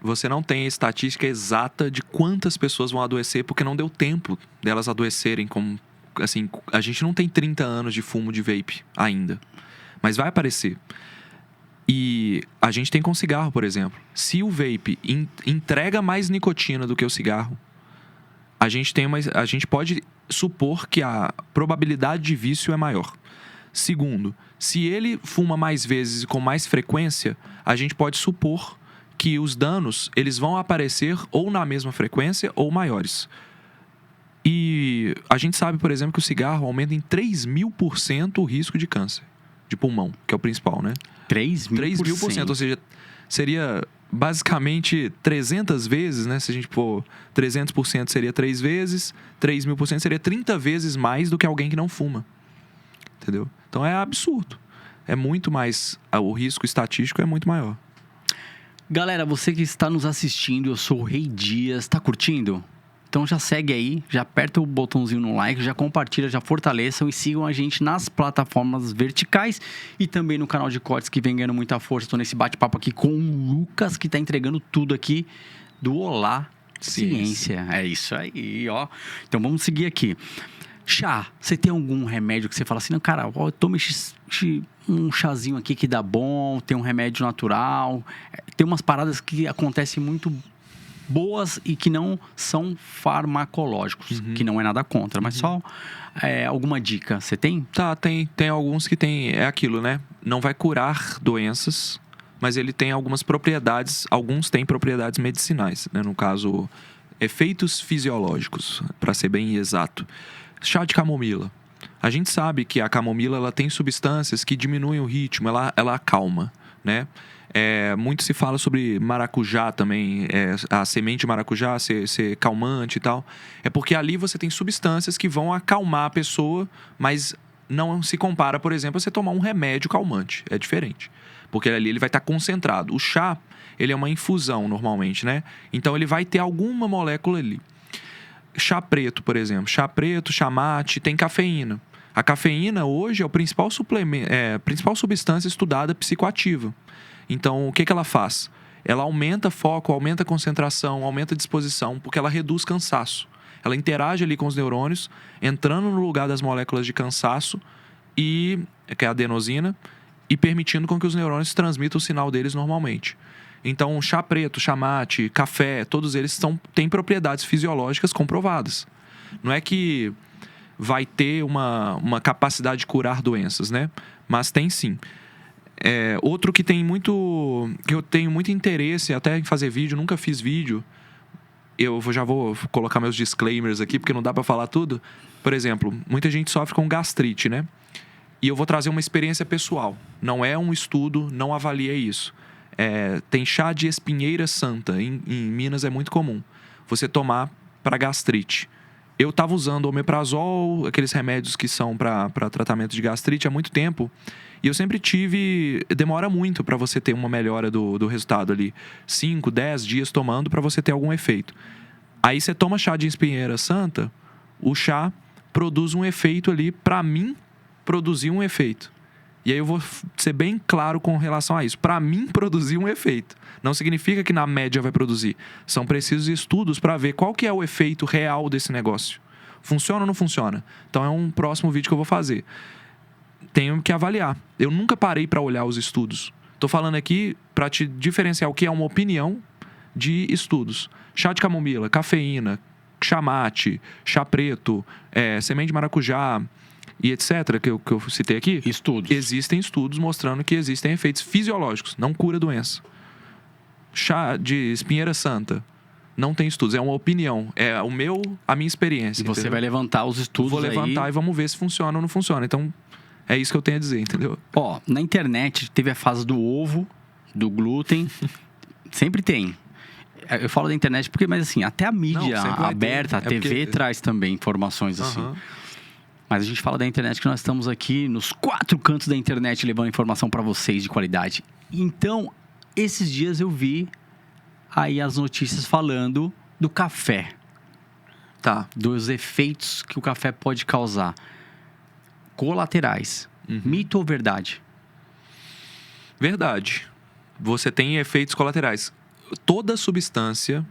você não tem a estatística exata de quantas pessoas vão adoecer, porque não deu tempo delas adoecerem. Assim, a gente não tem 30 anos de fumo de vape ainda. Mas vai aparecer. E a gente tem com cigarro, por exemplo. Se o vape entrega mais nicotina do que o cigarro, a gente pode supor que a probabilidade de vício é maior. Segundo, se ele fuma mais vezes e com mais frequência, a gente pode supor que os danos eles vão aparecer ou na mesma frequência ou maiores. E a gente sabe, por exemplo, que o cigarro aumenta em 3.000% o risco de câncer de pulmão, que é o principal, né?
3.000%.
Ou seja, seria basicamente 300 vezes, né? Se a gente for 300% seria 3 vezes, 3.000% seria 30 vezes mais do que alguém que não fuma. Entendeu? Então é absurdo. É muito mais, o risco estatístico é muito maior.
Galera, você que está nos assistindo, eu sou o Rei Dias, tá curtindo? Então já segue aí, já aperta o botãozinho no like, já compartilha, já fortaleçam e sigam a gente nas plataformas verticais e também no canal de cortes que vem ganhando muita força. Estou nesse bate-papo aqui com o Lucas, que está entregando tudo aqui do Olá Ciência. É isso aí, ó. Então vamos seguir aqui. Chá, você tem algum remédio que você fala assim, não, cara, ó, tome um chazinho aqui que dá bom, tem um remédio natural. Tem umas paradas que acontecem muito boas e que não são farmacológicos, que não é nada contra, mas só alguma dica, você tem?
Tá, tem alguns que tem, é aquilo, né? Não vai curar doenças, mas ele tem algumas propriedades, alguns têm propriedades medicinais, né? No caso, efeitos fisiológicos, para ser bem exato. Chá de camomila. A gente sabe que a camomila ela tem substâncias que diminuem o ritmo, ela acalma, né? Muito se fala sobre maracujá também, a semente de maracujá ser calmante e tal. É porque ali você tem substâncias que vão acalmar a pessoa, mas não se compara, por exemplo, a você tomar um remédio calmante. É diferente. Porque ali ele vai estar concentrado. O chá, ele é uma infusão normalmente, né? Então ele vai ter alguma molécula ali. Chá preto, por exemplo. Chá preto, chá mate, tem cafeína. A cafeína hoje é o principal suplemento, principal substância estudada psicoativa. Então, o que ela faz? Ela aumenta foco, aumenta concentração, aumenta disposição, porque ela reduz cansaço. Ela interage ali com os neurônios, entrando no lugar das moléculas de cansaço, que é a adenosina, e permitindo com que os neurônios transmitam o sinal deles normalmente. Então, chá preto, chá mate, café, todos eles têm propriedades fisiológicas comprovadas. Não é que vai ter uma capacidade de curar doenças, né? Mas tem sim. Outro que eu tenho muito interesse até em fazer vídeo, nunca fiz vídeo. Eu já vou colocar meus disclaimers aqui, porque não dá pra falar tudo. Por exemplo, muita gente sofre com gastrite, né? E eu vou trazer uma experiência pessoal. Não é um estudo, não avalia isso. Tem chá de espinheira santa, em Minas é muito comum. Você tomar para gastrite. Eu estava usando omeprazol, aqueles remédios que são para tratamento de gastrite há muito tempo. E eu sempre demora muito para você ter uma melhora do resultado ali. 5, 10 dias tomando para você ter algum efeito. Aí você toma chá de espinheira santa, o chá produz um efeito ali, para mim, produzir um efeito. E aí eu vou ser bem claro com relação a isso. Para mim, produzir um efeito. Não significa que na média vai produzir. São precisos estudos para ver qual que é o efeito real desse negócio. Funciona ou não funciona? Então é um próximo vídeo que eu vou fazer. Tenho que avaliar. Eu nunca parei para olhar os estudos. Tô falando aqui para te diferenciar o que é uma opinião de estudos. Chá de camomila, cafeína, chá mate, chá preto, semente de maracujá e etc., que eu citei aqui.
Estudos.
Existem estudos mostrando que existem efeitos fisiológicos, não cura doença. Chá de espinheira santa, não tem estudos, é uma opinião, é a minha experiência.
E você
entendeu?
vai levantar os estudos
Vou levantar
aí.
e vamos ver se funciona ou não funciona. Então, é isso que eu tenho a dizer, entendeu?
Ó, na internet teve a fase do ovo, do glúten. Sempre tem. Eu falo da internet porque, mas assim, até a mídia aberta, a TV traz também informações assim. Mas a gente fala da internet que nós estamos aqui nos 4 cantos da internet levando informação para vocês de qualidade. Então, esses dias eu vi aí as notícias falando do café.
Tá.
Dos efeitos que o café pode causar. Colaterais. Mito ou verdade?
Verdade. Você tem efeitos colaterais. Toda substância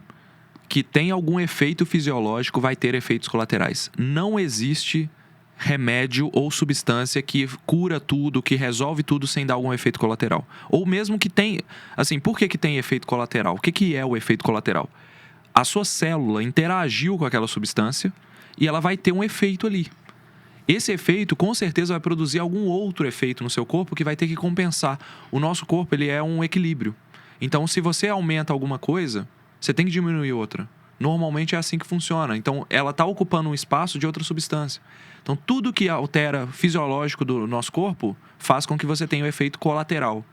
que tem algum efeito fisiológico vai ter efeitos colaterais. Não existe remédio ou substância que cura tudo, que resolve tudo sem dar algum efeito colateral. Ou mesmo que tem... Assim, por que tem efeito colateral? O que é o efeito colateral? A sua célula interagiu com aquela substância e ela vai ter um efeito ali. Esse efeito, com certeza, vai produzir algum outro efeito no seu corpo que vai ter que compensar. O nosso corpo, ele é um equilíbrio. Então, se você aumenta alguma coisa, você tem que diminuir outra. Normalmente é assim que funciona. Então, ela está ocupando um espaço de outra substância. Então, tudo que altera fisiológico do nosso corpo faz com que você tenha um efeito colateral.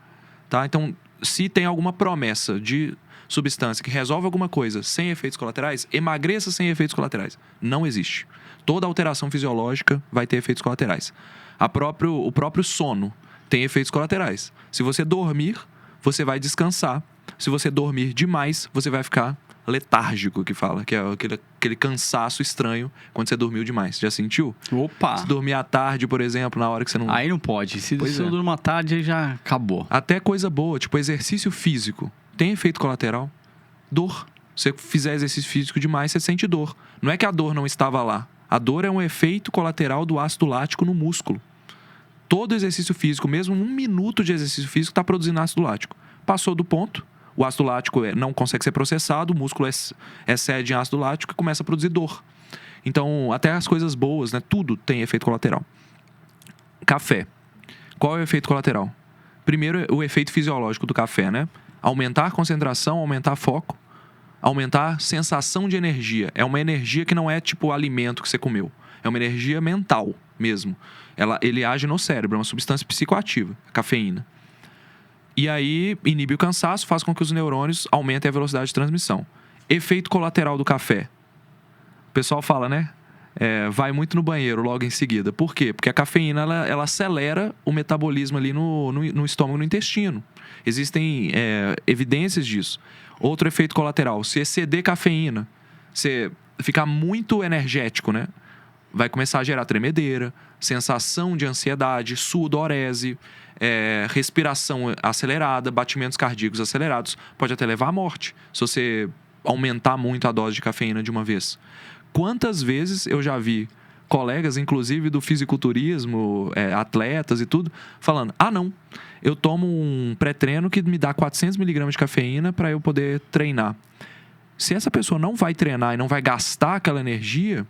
Tá? Então, se tem alguma promessa de substância que resolve alguma coisa sem efeitos colaterais, emagreça sem efeitos colaterais. Não existe. Toda alteração fisiológica vai ter efeitos colaterais. O próprio sono tem efeitos colaterais. Se você dormir, você vai descansar. Se você dormir demais, você vai ficar letárgico, que fala, que é aquele cansaço estranho quando você dormiu demais. Já sentiu?
Opa!
Se dormir à tarde, por exemplo, na hora que você não...
Aí não pode. Se eu durmo à tarde, aí já acabou.
Até coisa boa, tipo exercício físico. Tem efeito colateral? Dor. Se você fizer exercício físico demais, você sente dor. Não é que a dor não estava lá. A dor é um efeito colateral do ácido lático no músculo. Todo exercício físico, mesmo 1 minuto de exercício físico, está produzindo ácido lático. Passou do ponto, o ácido lático não consegue ser processado, o músculo excede em ácido lático e começa a produzir dor. Então, até as coisas boas, né? Tudo tem efeito colateral. Café. Qual é o efeito colateral? Primeiro, o efeito fisiológico do café, né? Aumentar a concentração, aumentar foco, aumentar sensação de energia. É uma energia que não é tipo o alimento que você comeu. É uma energia mental mesmo. Ele age no cérebro, é uma substância psicoativa, a cafeína. E aí, inibe o cansaço, faz com que os neurônios aumentem a velocidade de transmissão. Efeito colateral do café. O pessoal fala, né? Vai muito no banheiro logo em seguida. Por quê? Porque a cafeína, ela acelera o metabolismo ali no estômago, no intestino. Existem evidências disso. Outro efeito colateral, se exceder cafeína, você ficar muito energético, né? Vai começar a gerar tremedeira, sensação de ansiedade, sudorese, respiração acelerada, batimentos cardíacos acelerados. Pode até levar à morte, se você aumentar muito a dose de cafeína de uma vez. Quantas vezes eu já vi colegas, inclusive do fisiculturismo, atletas e tudo, falando, não, eu tomo um pré-treino que me dá 400 miligramas de cafeína para eu poder treinar. Se essa pessoa não vai treinar e não vai gastar aquela energia,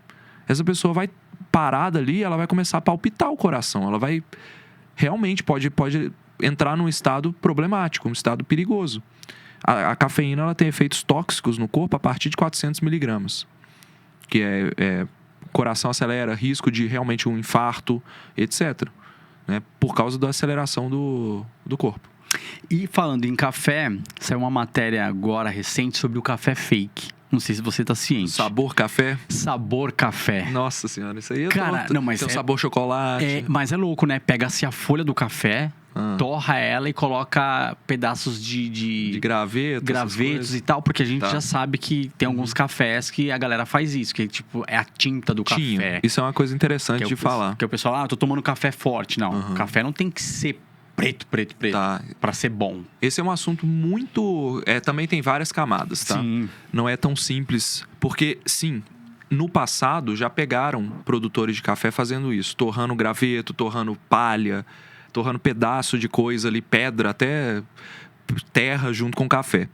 essa pessoa vai parada ali, ela vai começar a palpitar o coração, ela vai realmente pode entrar num estado problemático, um estado perigoso. A cafeína ela tem efeitos tóxicos no corpo a partir de 400 miligramas, que coração acelera, risco de realmente um infarto, etc. Né? Por causa da aceleração do corpo.
E falando em café, saiu uma matéria agora recente sobre o café fake. Não sei se você tá ciente.
Sabor café?
Sabor café.
Nossa senhora, isso aí é
Cara, não, mas
tem um sabor chocolate.
Mas é louco, né? Pega-se a folha do café, torra ela e coloca pedaços de gravetos e tal, porque a gente já sabe que tem alguns cafés que a galera faz isso, que tipo, é a tinta do café.
Isso é uma coisa interessante de falar.
Que o pessoal, eu tô tomando café forte. Não, o café não tem que ser preto, pra ser bom.
Esse é um assunto muito... também tem várias camadas, tá?
Sim.
Não é tão simples, porque, sim, no passado, já pegaram produtores de café fazendo isso. Torrando graveto, torrando palha, torrando pedaço de coisa ali, pedra, até terra junto com café.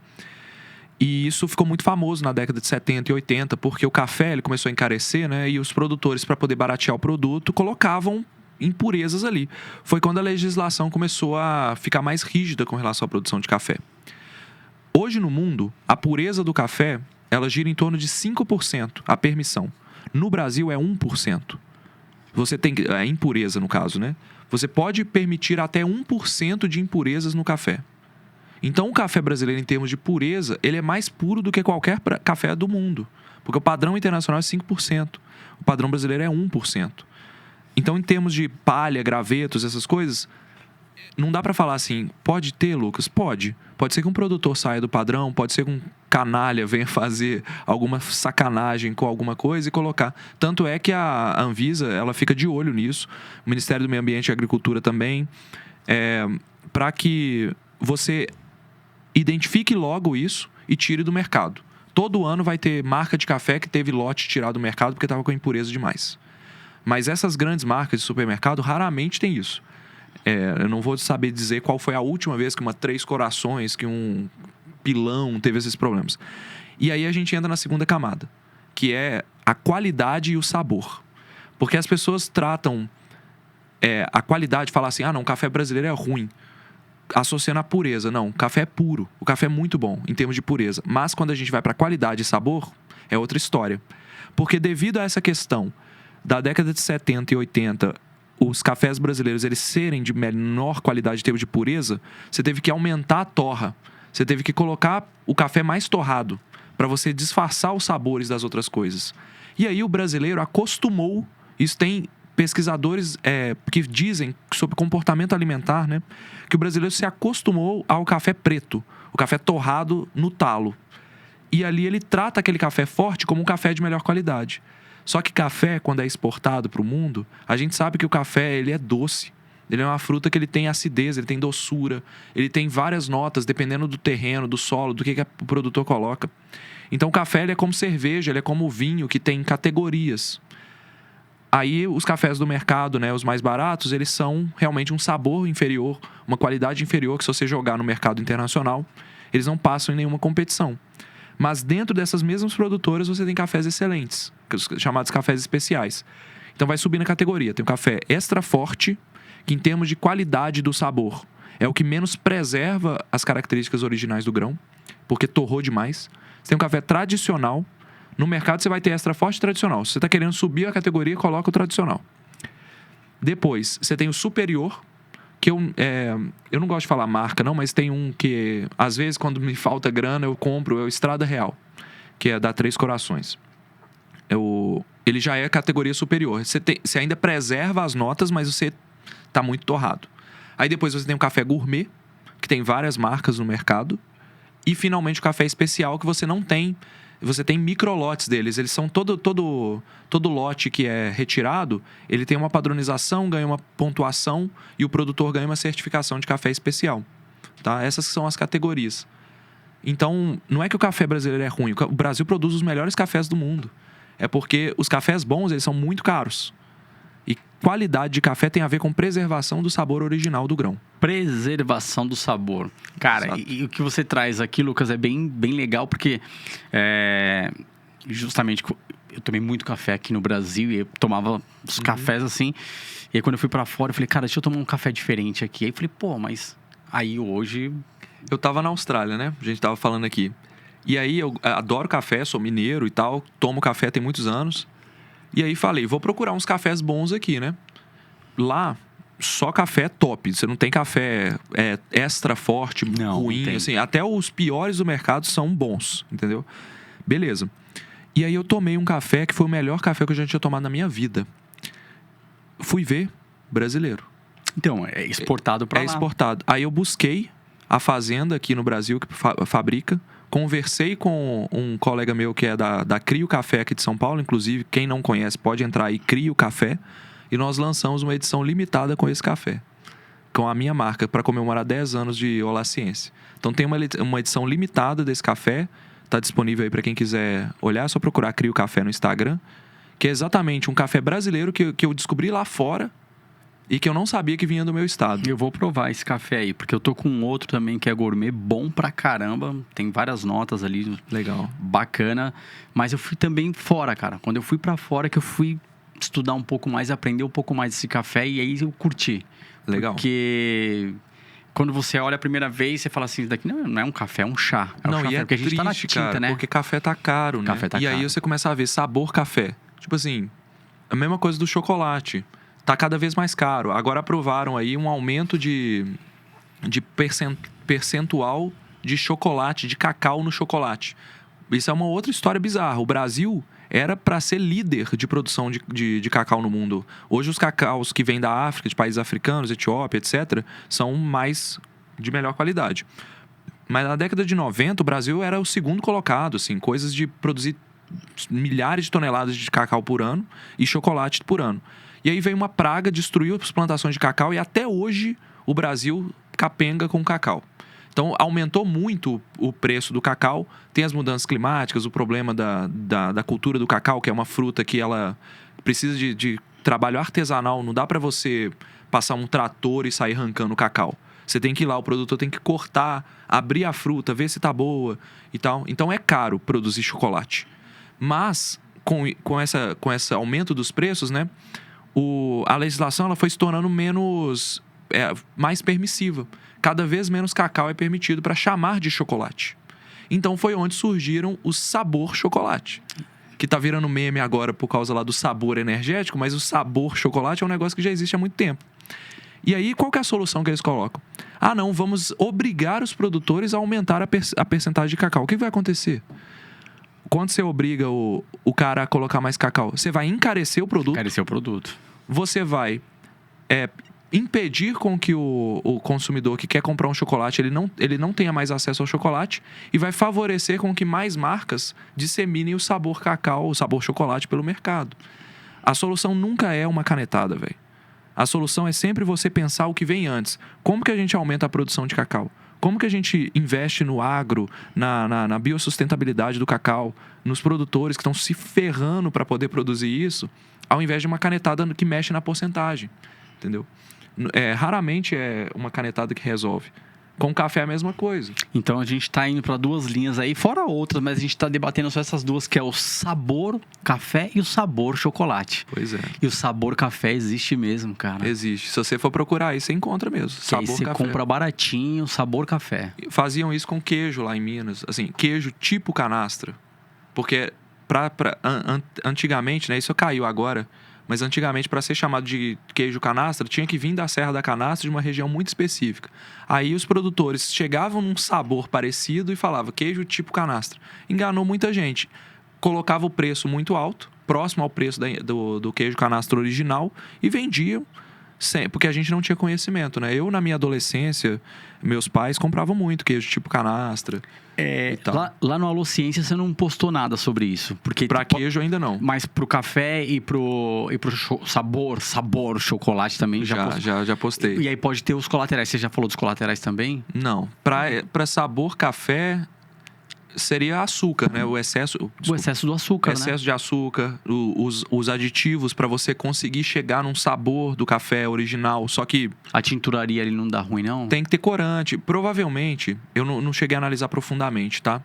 E isso ficou muito famoso na década de 70 e 80, porque o café ele começou a encarecer, né? E os produtores, para poder baratear o produto, colocavam impurezas ali. Foi quando a legislação começou a ficar mais rígida com relação à produção de café. Hoje no mundo, a pureza do café, ela gira em torno de 5%, a permissão. No Brasil é 1%. Você tem a impureza, no caso, né? Você pode permitir até 1% de impurezas no café. Então, o café brasileiro, em termos de pureza, ele é mais puro do que qualquer café do mundo. Porque o padrão internacional é 5%. O padrão brasileiro é 1%. Então, em termos de palha, gravetos, essas coisas, não dá pra falar assim, pode ter, Lucas? Pode. Pode ser que um produtor saia do padrão, pode ser que um canalha venha fazer alguma sacanagem com alguma coisa e colocar. Tanto é que a Anvisa, ela fica de olho nisso. O Ministério do Meio Ambiente e Agricultura também. Para que você identifique logo isso e tire do mercado. Todo ano vai ter marca de café que teve lote tirado do mercado porque estava com impureza demais. Mas essas grandes marcas de supermercado raramente tem isso. Eu não vou saber dizer qual foi a última vez que uma Três Corações, que um Pilão teve esses problemas. E aí a gente entra na segunda camada, que é a qualidade e o sabor. Porque as pessoas tratam a qualidade, falar assim, não, o café brasileiro é ruim, associando a pureza. Não, o café é puro. O café é muito bom em termos de pureza. Mas quando a gente vai para qualidade e sabor, é outra história. Porque devido a essa questão da década de 70 e 80, os cafés brasileiros eles serem de menor qualidade em termos de pureza, você teve que aumentar a torra. Você teve que colocar o café mais torrado para você disfarçar os sabores das outras coisas. E aí o brasileiro acostumou, isso tem pesquisadores que dizem sobre comportamento alimentar, né, que o brasileiro se acostumou ao café preto, o café torrado no talo. E ali ele trata aquele café forte como um café de melhor qualidade. Só que café, quando é exportado para o mundo, a gente sabe que o café ele é doce. Ele é uma fruta que ele tem acidez, ele tem doçura, ele tem várias notas, dependendo do terreno, do solo, do que o produtor coloca. Então o café ele é como cerveja, ele é como vinho, que tem categorias. Aí os cafés do mercado, né, os mais baratos, eles são realmente um sabor inferior, uma qualidade inferior, que se você jogar no mercado internacional, eles não passam em nenhuma competição. Mas dentro dessas mesmas produtoras você tem cafés excelentes, chamados cafés especiais. Então vai subir na categoria. Tem o café extra forte, que em termos de qualidade do sabor é o que menos preserva as características originais do grão, porque torrou demais. Você tem o café tradicional. No mercado você vai ter extra forte e tradicional. Se você está querendo subir a categoria, coloca o tradicional. Depois, você tem o superior, que eu não gosto de falar marca não, mas tem um que, às vezes, quando me falta grana, eu compro, é o Estrada Real, que é da Três Corações. Ele já é a categoria superior. Você ainda preserva as notas, mas você está muito torrado. Aí depois você tem o café gourmet, que tem várias marcas no mercado. E, finalmente, o café especial, que você não tem. Você tem microlotes deles. Eles são todo lote que é retirado, ele tem uma padronização, ganha uma pontuação e o produtor ganha uma certificação de café especial. Tá? Essas são as categorias. Então, não é que o café brasileiro é ruim. O Brasil produz os melhores cafés do mundo. É porque os cafés bons, eles são muito caros. E qualidade de café tem a ver com preservação do sabor original do grão.
Preservação do sabor. Cara, e o que você traz aqui, Lucas, é bem legal, porque justamente eu tomei muito café aqui no Brasil e eu tomava os cafés assim. E aí quando eu fui pra fora, eu falei, cara, deixa eu tomar um café diferente aqui. Aí eu falei, mas aí hoje...
Eu tava na Austrália, né? A gente tava falando aqui. E aí eu adoro café, sou mineiro e tal, tomo café tem muitos anos. E aí falei, vou procurar uns cafés bons aqui, né? Lá, só café top. Você não tem café extra forte, ruim, assim. Até os piores do mercado são bons, entendeu? Beleza. E aí eu tomei um café que foi o melhor café que eu já tinha tomado na minha vida. Fui ver, brasileiro.
Então, é exportado pra lá.
É exportado. Aí eu busquei a fazenda aqui no Brasil que fabrica. Conversei com um colega meu que é da Crio Café aqui de São Paulo. Inclusive, quem não conhece pode entrar aí, Crio Café. E nós lançamos uma edição limitada com esse café, com a minha marca, para comemorar 10 anos de Olá Ciência. Então tem uma edição limitada desse café, tá disponível aí para quem quiser olhar. É só procurar Crio Café no Instagram. Que é exatamente um café brasileiro que eu descobri lá fora e que eu não sabia que vinha do meu estado.
Eu vou provar esse café aí, porque eu tô com um outro também que é gourmet, bom pra caramba. Tem várias notas ali.
Legal.
Bacana. Mas eu fui também fora, cara. Quando eu fui pra fora que eu fui estudar um pouco mais, aprender um pouco mais desse café e aí eu curti.
Legal.
Porque quando você olha a primeira vez, você fala assim, isso daqui não é um café, é um chá. É um
Não,
café,
e é
porque a gente tá na
triste,
tinta,
cara,
né?
porque café tá caro, né?
Café tá
e aí
caro.
você começa a ver sabor café. Tipo assim, a mesma coisa do chocolate. Tá cada vez mais caro. Agora aprovaram aí um aumento de percentual de chocolate, de cacau no chocolate. Isso é uma outra história bizarra. O Brasil era para ser líder de produção de cacau no mundo. Hoje os cacaus que vêm da África, de países africanos, Etiópia, etc., são de melhor qualidade. Mas na década de 90, o Brasil era o segundo colocado, assim, coisas de produzir milhares de toneladas de cacau por ano e chocolate por ano. E aí veio uma praga, destruiu as plantações de cacau e até hoje o Brasil capenga com cacau. Então aumentou muito o preço do cacau, tem as mudanças climáticas, o problema da cultura do cacau, que é uma fruta que ela precisa de trabalho artesanal, não dá para você passar um trator e sair arrancando o cacau. Você tem que ir lá, o produtor tem que cortar, abrir a fruta, ver se tá boa e tal. Então é caro produzir chocolate. Mas, com esse aumento dos preços, né, a legislação ela foi se tornando mais permissiva. Cada vez menos cacau é permitido para chamar de chocolate. Então foi onde surgiram os sabor chocolate. Que tá virando meme agora por causa lá do sabor energético, mas o sabor chocolate é um negócio que já existe há muito tempo. E aí, qual que é a solução que eles colocam? Ah, não, vamos obrigar os produtores a aumentar a percentagem de cacau. O que vai acontecer? Quando você obriga o cara a colocar mais cacau, você vai encarecer o produto.
Encarecer o produto.
Você vai impedir com que o consumidor que quer comprar um chocolate, ele não tenha mais acesso ao chocolate e vai favorecer com que mais marcas disseminem o sabor cacau, o sabor chocolate pelo mercado. A solução nunca é uma canetada, velho. A solução é sempre você pensar o que vem antes. Como que a gente aumenta a produção de cacau? Como que a gente investe no agro, na biosustentabilidade do cacau, nos produtores que estão se ferrando para poder produzir isso, ao invés de uma canetada que mexe na porcentagem, entendeu? Raramente é uma canetada que resolve. Com café é a mesma coisa.
Então a gente tá indo para duas linhas aí, fora outras, mas a gente tá debatendo só essas duas, que é o sabor café e o sabor chocolate.
Pois é.
E o sabor café existe mesmo, cara.
Existe. Se você for procurar aí, você encontra mesmo.
Que
Sabor
aí você
café.
compra baratinho, sabor café.
Faziam isso com queijo lá em Minas. Assim, queijo tipo canastra. Porque antigamente, né? Isso caiu agora. Mas antigamente, para ser chamado de queijo canastra, tinha que vir da Serra da Canastra, de uma região muito específica. Aí os produtores chegavam num sabor parecido e falavam queijo tipo canastra. Enganou muita gente. Colocava o preço muito alto, próximo ao preço do queijo canastra original, e vendiam, porque a gente não tinha conhecimento, né? Eu, na minha adolescência, meus pais compravam muito queijo tipo canastra.
Lá no Alô Ciência você não postou nada sobre isso. Porque
Pra queijo ainda não.
Mas pro café e pro sabor chocolate também
Já postei.
E aí pode ter os colaterais. Você já falou dos colaterais também?
Não. Pra sabor café, seria açúcar, né? O excesso
do açúcar,
o excesso de açúcar, os aditivos para você conseguir chegar num sabor do café original. Só que
a tinturaria ali não dá ruim, não?
Tem que ter corante. Provavelmente, eu não cheguei a analisar profundamente, tá?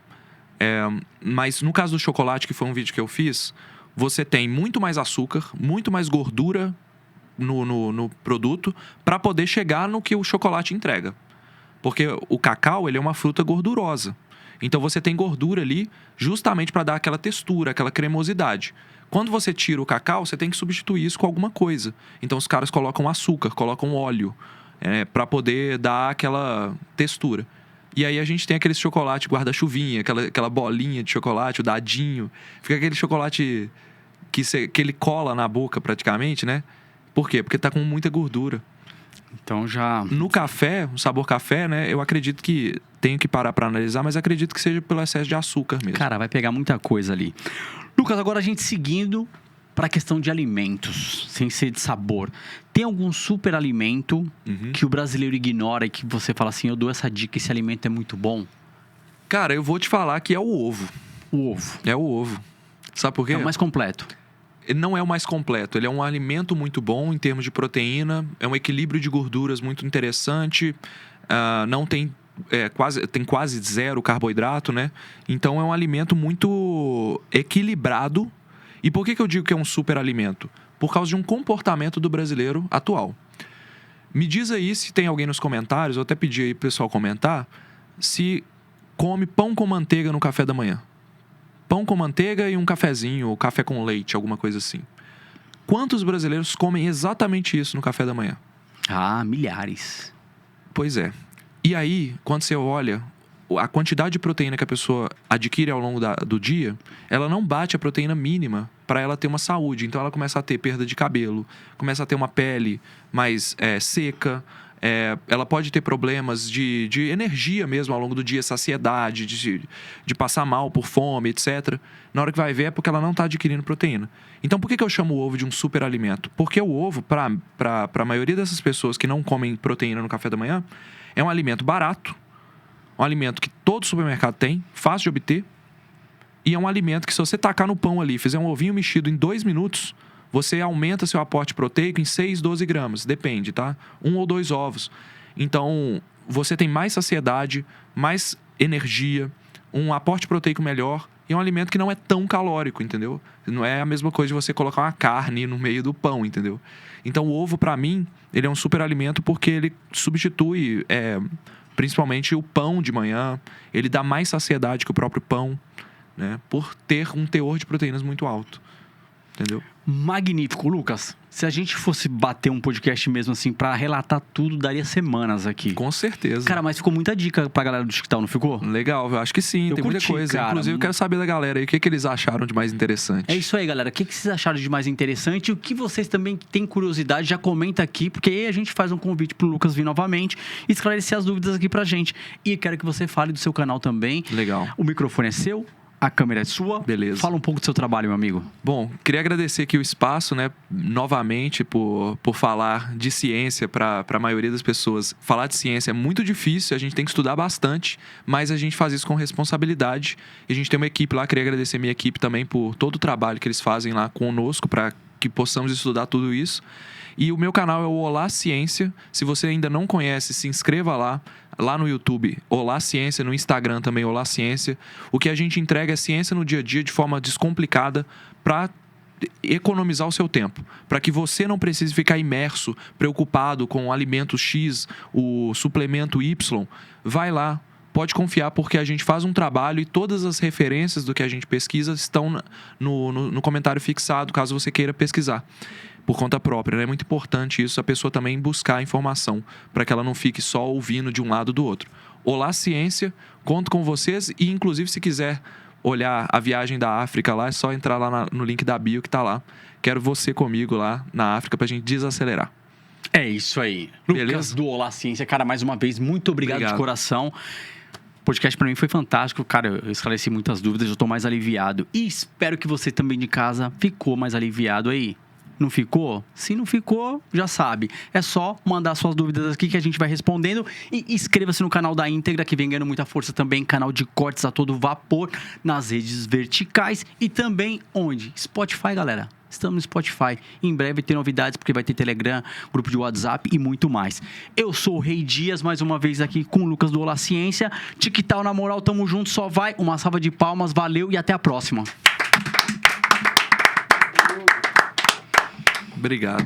Mas no caso do chocolate, que foi um vídeo que eu fiz, você tem muito mais açúcar, muito mais gordura no produto para poder chegar no que o chocolate entrega. Porque o cacau, ele é uma fruta gordurosa. Então você tem gordura ali justamente para dar aquela textura, aquela cremosidade. Quando você tira o cacau, você tem que substituir isso com alguma coisa. Então os caras colocam açúcar, colocam óleo, para poder dar aquela textura. E aí a gente tem aquele chocolate guarda-chuvinha, aquela bolinha de chocolate, o dadinho. Fica aquele chocolate que ele cola na boca praticamente, né? Por quê? Porque tá com muita gordura.
Então já...
No café, o sabor café, né? Eu acredito que... Tenho que parar para analisar, mas acredito que seja pelo excesso de açúcar mesmo.
Cara, vai pegar muita coisa ali. Lucas, agora a gente seguindo para a questão de alimentos, sem ser de sabor. Tem algum super alimento que o brasileiro ignora e que você fala assim, eu dou essa dica, esse alimento é muito bom?
Cara, eu vou te falar que é o ovo.
O ovo.
É o ovo. Sabe por quê?
É o mais completo.
Ele não é o mais completo. Ele é um alimento muito bom em termos de proteína. É um equilíbrio de gorduras muito interessante. Não tem... tem quase zero carboidrato, né? Então é um alimento muito equilibrado. E por que eu digo que é um super alimento? Por causa de um comportamento do brasileiro atual. Me diz aí se tem alguém nos comentários, eu até pedi aí pro pessoal comentar, se come pão com manteiga no café da manhã. Pão com manteiga e um cafezinho, ou café com leite, alguma coisa assim. Quantos brasileiros comem exatamente isso no café da manhã?
Milhares.
Pois é. E aí, quando você olha a quantidade de proteína que a pessoa adquire ao longo do dia, ela não bate a proteína mínima para ela ter uma saúde. Então ela começa a ter perda de cabelo, começa a ter uma pele mais seca, ela pode ter problemas de energia mesmo ao longo do dia, saciedade, de passar mal por fome, etc. Na hora que vai ver é porque ela não está adquirindo proteína. Então por que eu chamo o ovo de um super alimento? Porque o ovo, para a maioria dessas pessoas que não comem proteína no café da manhã, é um alimento barato, um alimento que todo supermercado tem, fácil de obter, e é um alimento que se você tacar no pão ali, fizer um ovinho mexido em 2 minutos, você aumenta seu aporte proteico em 6, 12 gramas, depende, tá? 1 ou 2 ovos. Então, você tem mais saciedade, mais energia, um aporte proteico melhor, e é um alimento que não é tão calórico, entendeu? Não é a mesma coisa de você colocar uma carne no meio do pão, entendeu? Então, o ovo, pra mim, ele é um super alimento porque ele substitui... principalmente o pão de manhã, ele dá mais saciedade que o próprio pão, né? Por ter um teor de proteínas muito alto, entendeu?
Magnífico, Lucas. Se a gente fosse bater um podcast mesmo assim pra relatar tudo, daria semanas aqui.
Com certeza.
Cara, mas ficou muita dica pra galera do TikTok, não ficou?
Legal, eu acho que sim, tem muita coisa.
Cara.
Inclusive, eu quero saber da galera aí o que eles acharam de mais interessante.
É isso aí, galera. O que vocês acharam de mais interessante? O que vocês também têm curiosidade, já comenta aqui, porque aí a gente faz um convite pro Lucas vir novamente e esclarecer as dúvidas aqui pra gente. E quero que você fale do seu canal também.
Legal.
O microfone é seu. A câmera é sua.
Beleza.
Fala um pouco do seu trabalho, meu amigo.
Bom, queria agradecer aqui o espaço, né, novamente, por falar de ciência para a maioria das pessoas. Falar de ciência é muito difícil, a gente tem que estudar bastante, mas a gente faz isso com responsabilidade. E a gente tem uma equipe lá, queria agradecer a minha equipe também por todo o trabalho que eles fazem lá conosco para que possamos estudar tudo isso. E o meu canal é o Olá Ciência. Se você ainda não conhece, se inscreva lá no YouTube, Olá Ciência, no Instagram também, Olá Ciência. O que a gente entrega é ciência no dia a dia de forma descomplicada para economizar o seu tempo, para que você não precise ficar imerso, preocupado com o alimento X, o suplemento Y. Vai lá, pode confiar, porque a gente faz um trabalho e todas as referências do que a gente pesquisa estão no comentário fixado, caso você queira pesquisar por conta própria, né? É muito importante isso, a pessoa também buscar informação, para que ela não fique só ouvindo de um lado ou do outro. Olá Ciência, conto com vocês e inclusive se quiser olhar a viagem da África lá, é só entrar lá no link da bio que tá lá. Quero você comigo lá na África pra gente desacelerar.
É isso aí.
Beleza?
Lucas do Olá Ciência, cara, mais uma vez, muito obrigado. De coração. O podcast pra mim foi fantástico, cara, eu esclareci muitas dúvidas, eu tô mais aliviado. E espero que você também de casa ficou mais aliviado aí. Não ficou? Se não ficou, já sabe. É só mandar suas dúvidas aqui que a gente vai respondendo. E inscreva-se no canal da Íntegra, que vem ganhando muita força também. Canal de cortes a todo vapor nas redes verticais. E também onde? Spotify, galera. Estamos no Spotify. Em breve tem novidades, porque vai ter Telegram, grupo de WhatsApp e muito mais. Eu sou o Rei Dias, mais uma vez aqui com o Lucas do Olá Ciência. TikTok, na moral, tamo junto, só vai. Uma salva de palmas, valeu e até a próxima.
Obrigado.